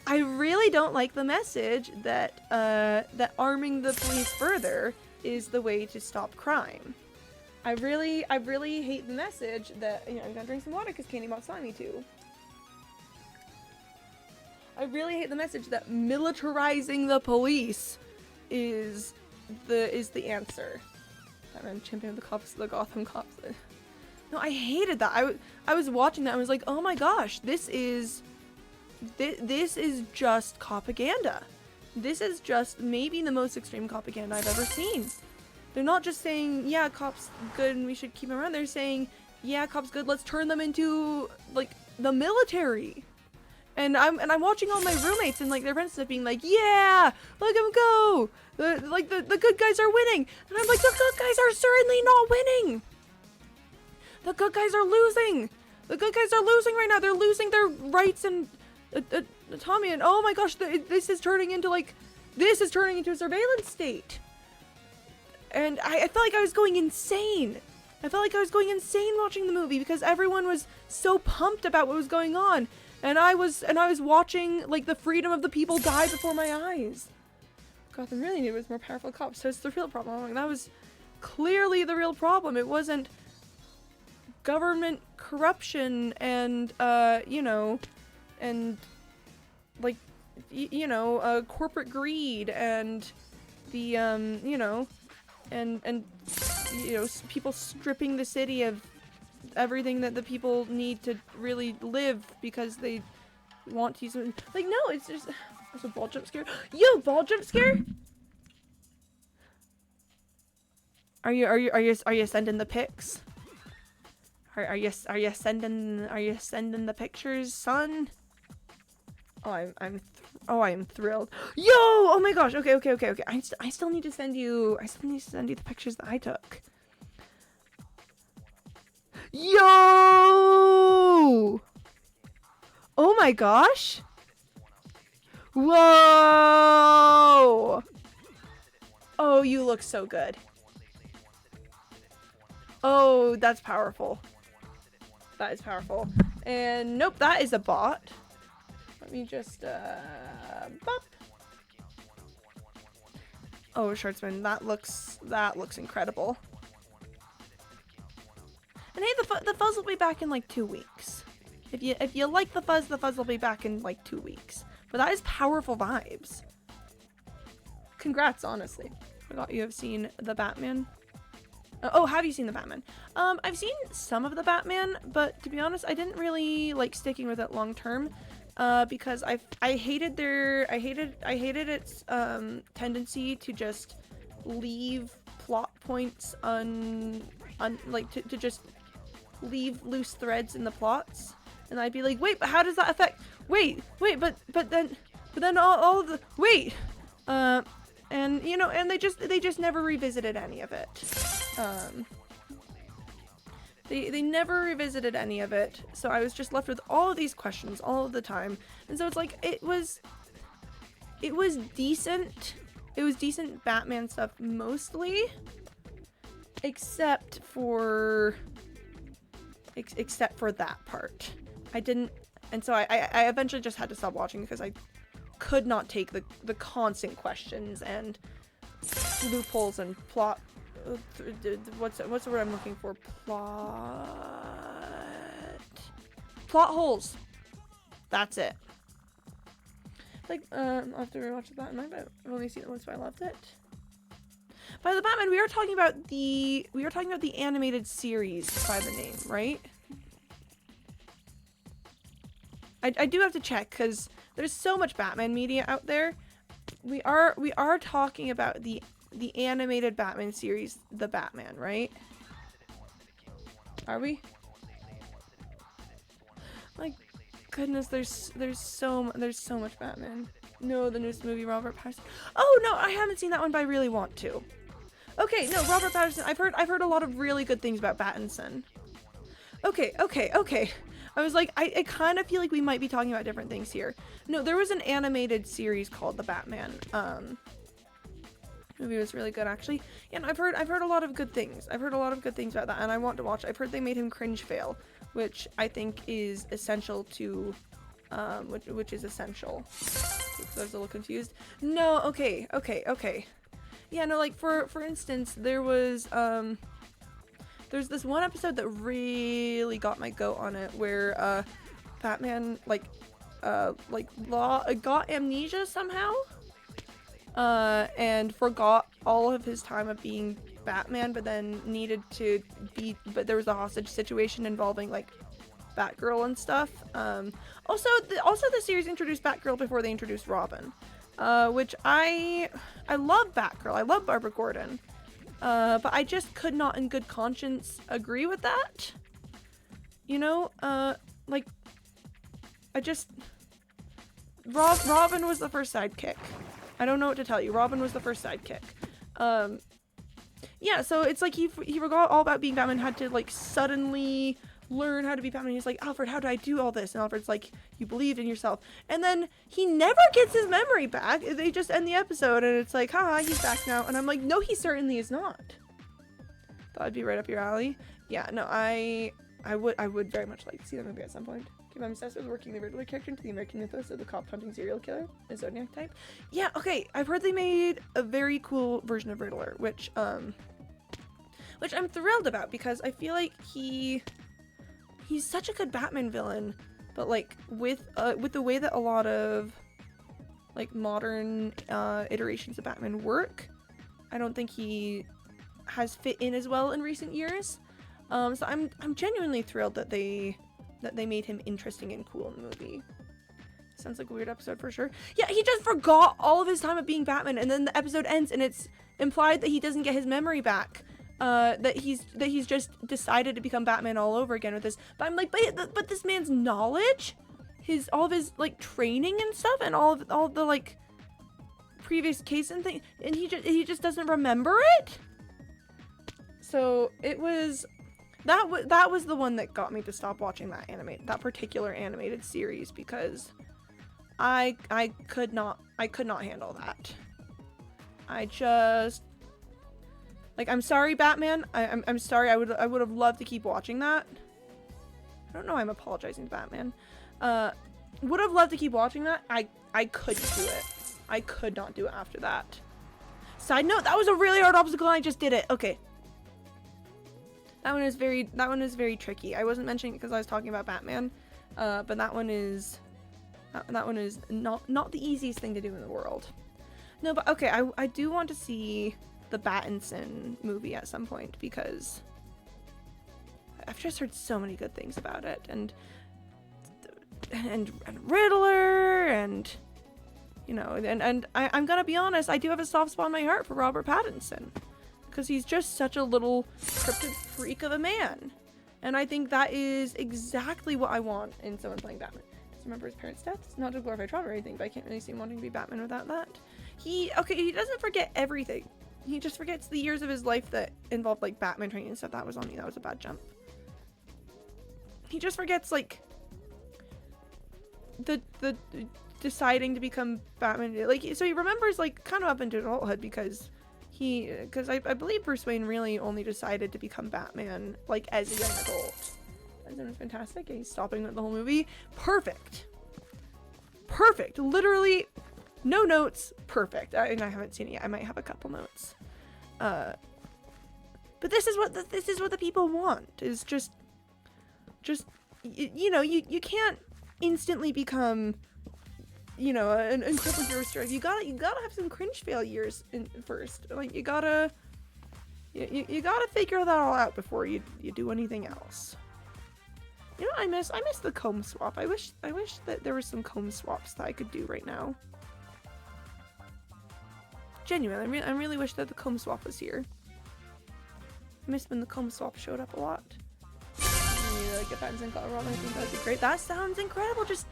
I really don't like the message that that arming the police further is the way to stop crime. I really hate the message that, you know, I'm gonna drink some water because Candy Bot's telling me to. I really hate the message that militarizing the police is the answer. I'm champion of the cops, the Gotham cops. No, I hated that. I was watching that. I was like, oh my gosh, this is just propaganda. this is just maybe the most extreme propaganda I've ever seen. They're not just saying, yeah, cops good and we should keep them around. They're saying, yeah, cops good, let's turn them into, like, the military. And I'm watching all my roommates and, like, their friends being like, yeah, let them go. The good guys are winning. And I'm like, the good guys are certainly not winning. The good guys are losing. The good guys are losing right now. They're losing their rights and autonomy. And oh my gosh, this is turning into, like, a surveillance state. And I felt like I was going insane. I felt like I was going insane watching the movie because everyone was so pumped about what was going on. And I was watching, like, the freedom of the people die before my eyes. Gotham really needed more powerful cops, so it's the real problem. Like, that was clearly the real problem. It wasn't government corruption and, you know, and, like, corporate greed and the, you know, and, you know, people stripping the city of everything that the people need to really live because they want to use it. Like, no, it's just... There's a ball jump scare. Yo, ball jump scare? Are you sending the pics? Are you sending the pictures, son? Oh, I am thrilled. Yo! Oh my gosh. Okay. I still need to send you the pictures that I took. Yo! Oh my gosh. Whoa! Oh, you look so good. Oh, that's powerful. That is powerful. And nope, that is a bot. Let me just, bop. Oh, Schwartzman, that looks incredible. And hey, the fuzz will be back in like 2 weeks. If you like the fuzz will be back in like 2 weeks. But that is powerful vibes. Congrats, honestly. I forgot you have seen the Batman. Oh, have you seen the Batman? I've seen some of the Batman, but to be honest, I didn't really like sticking with it long term. Because I hated its tendency to just leave plot points to just leave loose threads in the plots, and I'd be like, wait, but how does that affect? Wait, but then all the wait, and you know, and they just never revisited any of it. They never revisited any of it, so I was just left with all of these questions all of the time. And so it's like, it was decent. It was decent Batman stuff mostly, except for that part. And so I eventually just had to stop watching because I could not take the constant questions and loopholes and plot. What's the word I'm looking for? Plot holes. That's it. Like, I'll have to rewatch the Batman, but I've only seen it once, but I loved it. By the Batman, we are talking about the animated series by the name, right? I do have to check because there's so much Batman media out there. We are talking about the animated Batman series, The Batman, right? Are we? My goodness, there's so much Batman. No, the newest movie, Robert Pattinson. Oh no, I haven't seen that one, but I really want to. Okay, no, Robert Pattinson. I've heard a lot of really good things about Pattinson. Okay. I was like, I kind of feel like we might be talking about different things here. No, there was an animated series called The Batman. Movie was really good, actually. And I've heard a lot of good things. I've heard a lot of good things about that, and I want to watch. I've heard they made him cringe fail, which I think is essential to, which is essential. Oops, I was a little confused. No, okay. Yeah, no, like for instance, there's this one episode that really got my goat on it, where Batman got amnesia somehow, and forgot all of his time of being Batman, but then needed to be. But there was a hostage situation involving like Batgirl and stuff. Also the series introduced Batgirl before they introduced Robin. which I love Batgirl. I love Barbara Gordon. But I just could not in good conscience agree with that. You know, like, Robin was the first sidekick. I don't know what to tell you. Robin was the first sidekick. Yeah, so it's like he forgot all about being Batman, had to, like, suddenly learn how to be Batman. He's like, Alfred, how do I do all this? And Alfred's like, you believed in yourself. And then he never gets his memory back. They just end the episode and it's like, haha, he's back now. And I'm like, no, he certainly is not. Thought I'd be right up your alley. Yeah, no, I would very much like to see that movie at some point. Okay, I'm obsessed with working the Riddler character into the American mythos of the cop hunting serial killer, a Zodiac type. Yeah, okay, I've heard they made a very cool version of Riddler, which I'm thrilled about because I feel like he's such a good Batman villain, but like with the way that a lot of like modern iterations of Batman work, I don't think he has fit in as well in recent years. So I'm genuinely thrilled that they made him interesting and cool in the movie. Sounds like a weird episode for sure. Yeah, he just forgot all of his time of being Batman, and then the episode ends and it's implied that he doesn't get his memory back. That he's just decided to become Batman all over again with this. But I'm like, but this man's knowledge, all of his like training and stuff, and all the like previous case and thing, and he just doesn't remember it. So it was that was the one that got me to stop watching that particular animated series, because I could not handle that. I just, like, I'm sorry, Batman. I'm sorry. I would have loved to keep watching that. I don't know why I'm apologizing to Batman. Would have loved to keep watching that. I couldn't do it. I could not do it after that. Side note, that was a really hard obstacle and I just did it. Okay. That one is very tricky. I wasn't mentioning it because I was talking about Batman. But that one is not the easiest thing to do in the world. No, but okay, I do want to see the Battinson movie at some point, because I've just heard so many good things about it, and Riddler, and you know, and I'm gonna be honest, I do have a soft spot in my heart for Robert Pattinson, because he's just such a little cryptid freak of a man, and I think that is exactly what I want in someone playing Batman. Just remember his parents' deaths, not to glorify trauma or anything, but I can't really see him wanting to be Batman without that. He doesn't forget everything. He just forgets the years of his life that involved like Batman training and stuff. That was on me. That was a bad jump. He just forgets like the deciding to become Batman. Like, so he remembers like kind of up into adulthood, because I believe Bruce Wayne really only decided to become Batman like as a young adult. And it was fantastic. And he's stopping the whole movie. Perfect. Literally. No notes, perfect. And I haven't seen it yet. I might have a couple notes. But this is what the people want. Is just you know, you can't instantly become, you know, an incredible hero story. You gotta have some cringe failures first. Like you gotta figure that all out before you do anything else. You know, I miss the comb swap. I wish that there was some comb swaps that I could do right now. Genuinely, I really wish that the comb swap was here. I miss when the comb swap showed up a lot. Like if Batman got Robin, I think that would be great. That sounds incredible. Just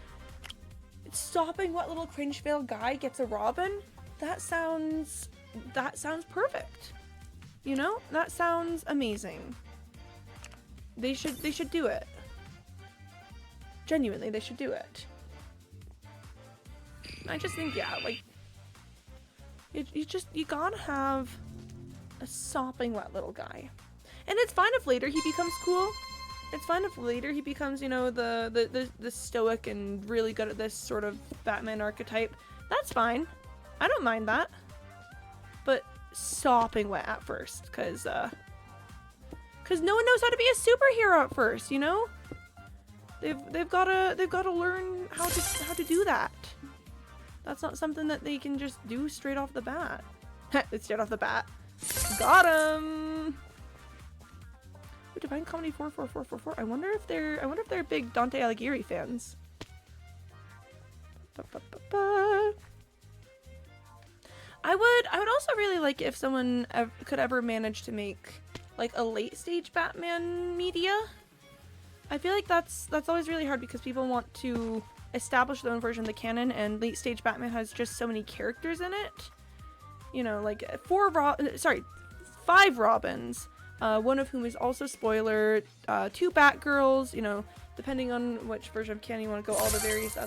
stopping what little cringe fail guy gets a Robin. That sounds perfect. You know, that sounds amazing. They should do it. Genuinely, they should do it. I just think, yeah, like. You gotta have a sopping wet little guy. And it's fine if later he becomes cool. It's fine if later he becomes, you know, the stoic and really good at this sort of Batman archetype. That's fine. I don't mind that. But sopping wet at first, because no one knows how to be a superhero at first, you know? They've gotta learn how to do that. That's not something that they can just do straight off the bat. Straight off the bat. Got him! Ooh, Divine Comedy 44444. I wonder if they're big Dante Alighieri fans. I would also really like if someone could ever manage to make like a late stage Batman media. I feel like that's always really hard because people want to establish their own version of the canon, and late stage Batman has just so many characters in it. You know, like 5 Robins, one of whom is also spoiler, 2 Batgirls, you know, depending on which version of canon you want to go, all the various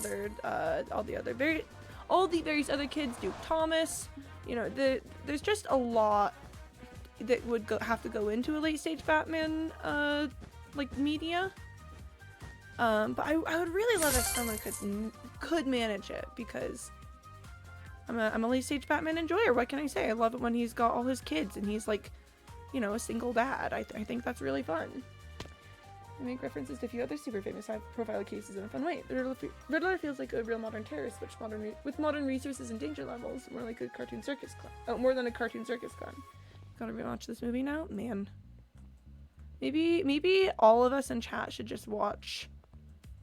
other kids, Duke Thomas, you know, there's just a lot that would have to go into a late stage Batman like media. But I would really love if someone could manage it, because I'm a late stage Batman enjoyer. What can I say? I love it when he's got all his kids and he's like, you know, a single dad. I think that's really fun. I make references to a few other super famous high-profile cases in a fun way. The Riddler feels like a real modern terrorist, with modern resources and danger levels, more like a cartoon circus clown. Oh, more than a cartoon circus clown. Gotta rewatch this movie now, man. Maybe all of us in chat should just watch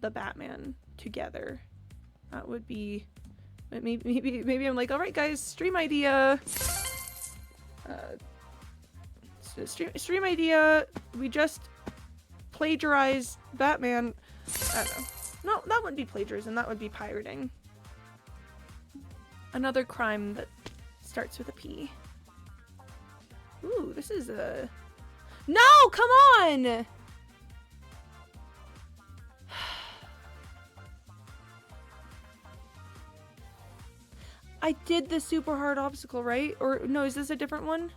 the Batman together. That would be. Maybe I'm like, all right, guys, stream idea. Stream idea. We just plagiarize Batman. I don't know. No, that wouldn't be plagiarism. That would be pirating. Another crime that starts with a P. Ooh, this is a. No, come on! I did the super hard obstacle, right? Or no, is this a different one?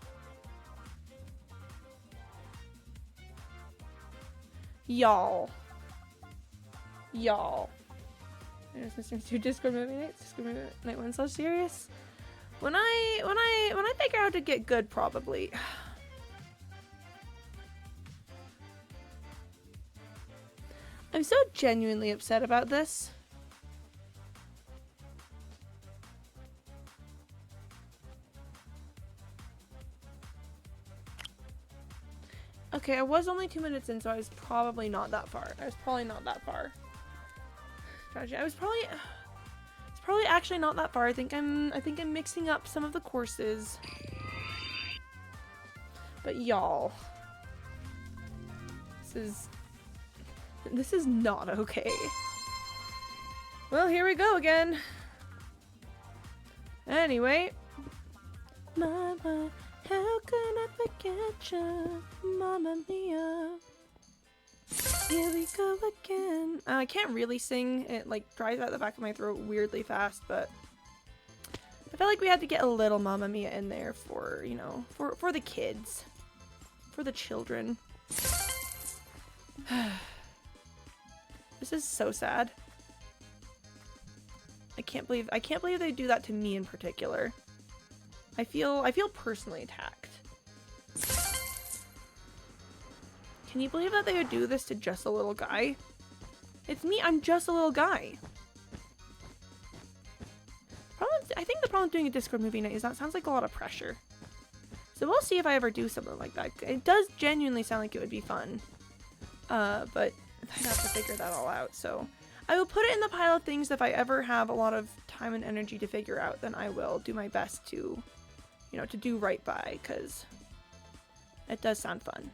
Y'all. There's Mr. 2 Discord movie nights. Discord movie night one so serious. When I figure out how to get good, probably. I'm so genuinely upset about this. Okay, I was only 2 minutes in, so I was probably not that far. It's probably actually not that far. I think I'm mixing up some of the courses. But y'all, this is not okay. Well, here we go again. Anyway, Mama, how can I forget you, Mamma Mia? Here we go again. I can't really sing. It like dries out the back of my throat weirdly fast, but I felt like we had to get a little Mamma Mia in there for, you know, for the kids, for the children. This is so sad. I can't believe they do that to me in particular. I feel personally attacked. Can you believe that they would do this to just a little guy? It's me, I'm just a little guy. I think the problem with doing a Discord movie night is that sounds like a lot of pressure. So we'll see if I ever do something like that. It does genuinely sound like it would be fun. But I'd have to figure that all out, so I will put it in the pile of things. If I ever have a lot of time and energy to figure out, then I will do my best to, you know, to do right by, because it does sound fun.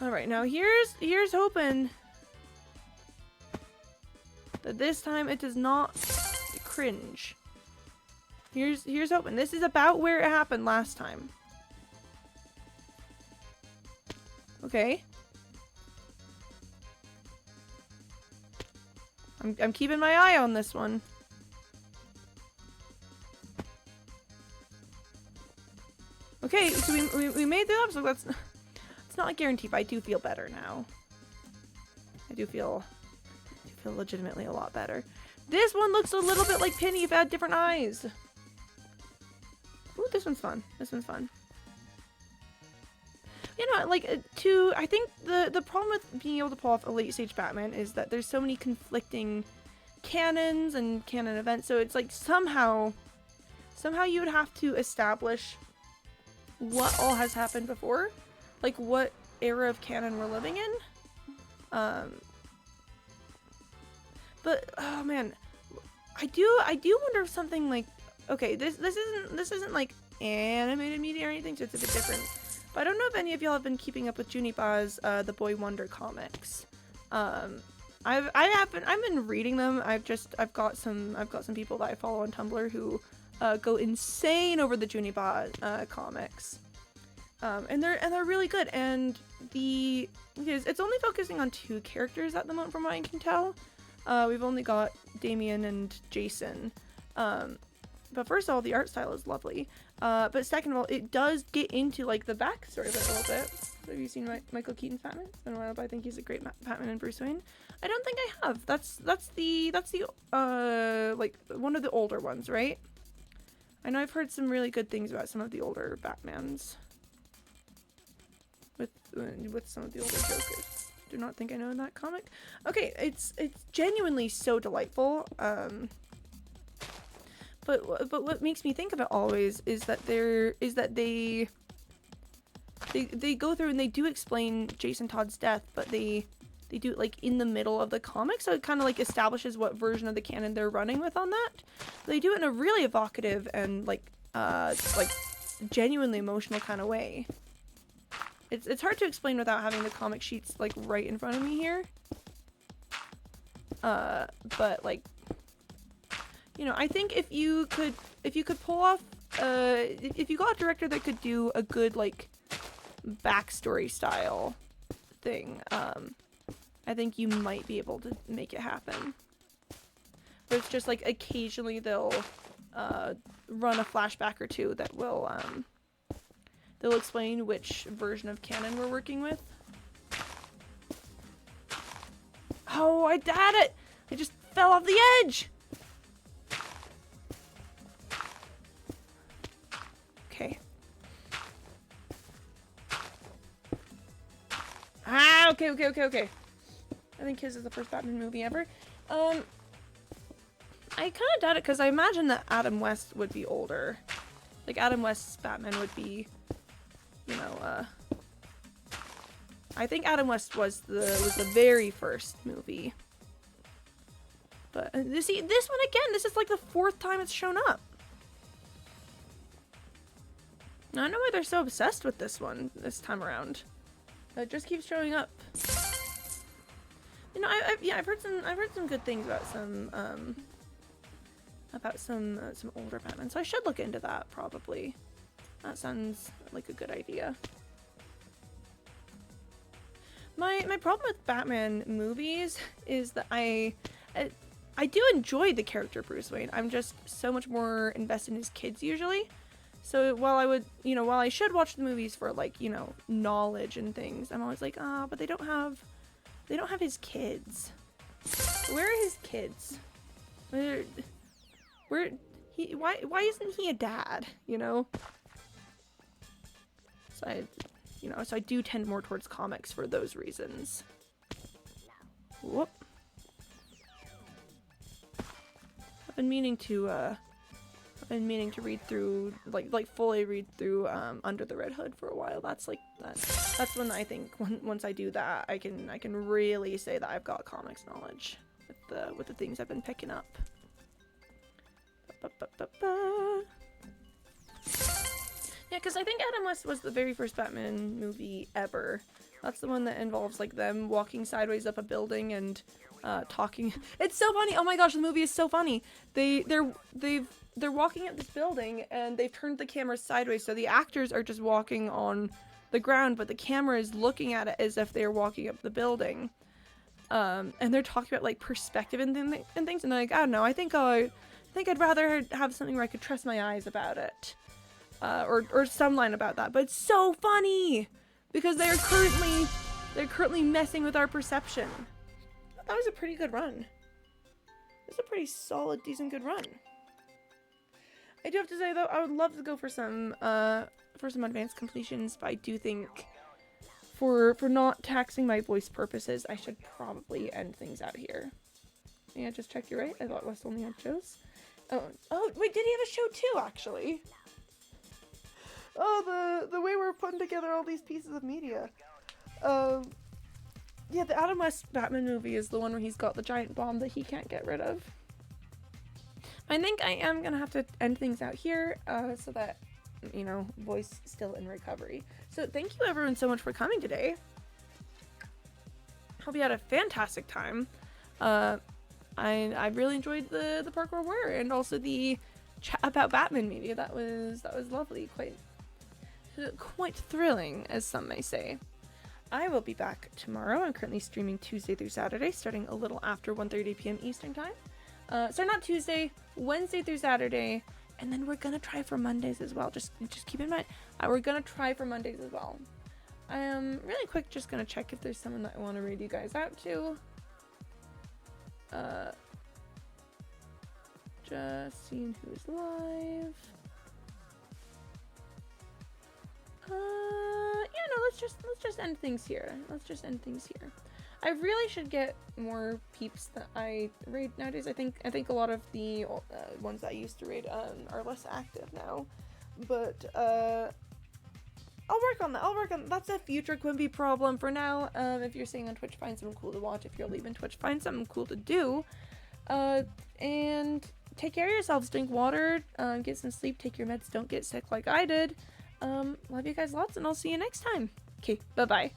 Alright, now here's hoping that this time it does not cringe. Here's hoping. This is about where it happened last time. Okay. I'm keeping my eye on this one. Okay, so we made the obstacle. That's it's not a guarantee, but I do feel better now. I do feel legitimately a lot better. This one looks a little bit like Penny if it had different eyes. Ooh, this one's fun. This one's fun. You know, like, I think the problem with being able to pull off a late stage Batman is that there's so many conflicting canons and canon events, so it's like somehow you would have to establish what all has happened before, like what era of canon we're living in. But oh man, I do wonder if something like okay, this isn't like animated media or anything, so it's a bit different. But I don't know if any of y'all have been keeping up with Junipa's The Boy Wonder comics. I've been reading them. I've got some people that I follow on Tumblr who go insane over the Junipa comics. And they're really good, and it's only focusing on 2 characters at the moment from what I can tell. We've only got Damien and Jason. But first of all, the art style is lovely. But second of all, it does get into like the backstory of it a little bit. So have you seen Michael Keaton's Batman? It's been a while, but I think he's a great Batman and Bruce Wayne. I don't think I have. That's the like one of the older ones, right? I know I've heard some really good things about some of the older Batmans. With some of the older Jokers. Do not think I know that comic. Okay, it's genuinely so delightful. But what makes me think of it always is that they go through and they do explain Jason Todd's death, but they do it like in the middle of the comic, so it kind of like establishes what version of the canon they're running with on that. They do it in a really evocative and like genuinely emotional kind of way. It's hard to explain without having the comic sheets like right in front of me here. But like, you know, I think if you could pull off if you got a director that could do a good like backstory style thing, I think you might be able to make it happen. But it's just like occasionally they'll run a flashback or two that will they'll explain which version of canon we're working with. Oh, I had it! I just fell off the edge! Okay. Ah, okay. I think his is the first Batman movie ever. I kind of doubt it, because I imagine that Adam West would be older. Like, Adam West's Batman would be, you know, I think Adam West was the very first movie. But, see, this one again, this is like the 4th time it's shown up. I don't know why they're so obsessed with this one this time around. It just keeps showing up. You know, I've heard some good things about some older Batman, so I should look into that probably. That sounds like a good idea. My problem with Batman movies is that I do enjoy the character Bruce Wayne. I'm just so much more invested in his kids usually. So while I should watch the movies for like, you know, knowledge and things, I'm always like, but they don't have his kids. Where are his kids? Why isn't he a dad, you know? So I do tend more towards comics for those reasons. Whoop. I've been meaning to read through, like fully read through Under the Red Hood for a while. That's when I think once I do that, I can really say that I've got comics knowledge with the things I've been picking up. Yeah, because I think Adam West was the very first Batman movie ever. That's the one that involves like them walking sideways up a building and talking. It's so funny. Oh my gosh, the movie is so funny. They're walking up this building and they've turned the camera sideways, so the actors are just walking on the ground, but the camera is looking at it as if they're walking up the building. And they're talking about like perspective and things, and they're like, I don't know, I think I'd rather have something where I could trust my eyes about it. Or some line about that. But it's so funny because they're currently messing with our perception. That was a pretty good run. It was a pretty solid, decent, good run. I do have to say though, I would love to go for some advanced completions, but I do think for not taxing my voice purposes, I should probably end things out here. Yeah, just check you right. I thought West only had shows. Oh, wait, did he have a show too, actually? Oh, the way we're putting together all these pieces of media. Yeah, the Adam West Batman movie is the one where he's got the giant bomb that he can't get rid of. I think I am gonna have to end things out here, so that, you know, voice still in recovery. So thank you everyone so much for coming today. Hope you had a fantastic time. I really enjoyed the parkour war and also the chat about Batman. Maybe that was lovely, quite thrilling, as some may say. I will be back tomorrow. I'm currently streaming Tuesday through Saturday, starting a little after 1:30 p.m. Eastern time. Sorry, not Tuesday, Wednesday through Saturday, and then we're gonna try for Mondays as well. Just keep in mind, we're gonna try for Mondays as well. I am really quick just gonna check if there's someone that I want to read you guys out to. Just seeing who's live. Yeah, no, let's just end things here. I really should get more peeps that I raid nowadays. I think a lot of the ones that I used to raid are less active now. But I'll work on that. That's a future Quimby problem. For now, if you're staying on Twitch, find something cool to watch. If you're leaving Twitch, find something cool to do. And take care of yourselves. Drink water. Get some sleep. Take your meds. Don't get sick like I did. Love you guys lots, and I'll see you next time. Okay, bye-bye.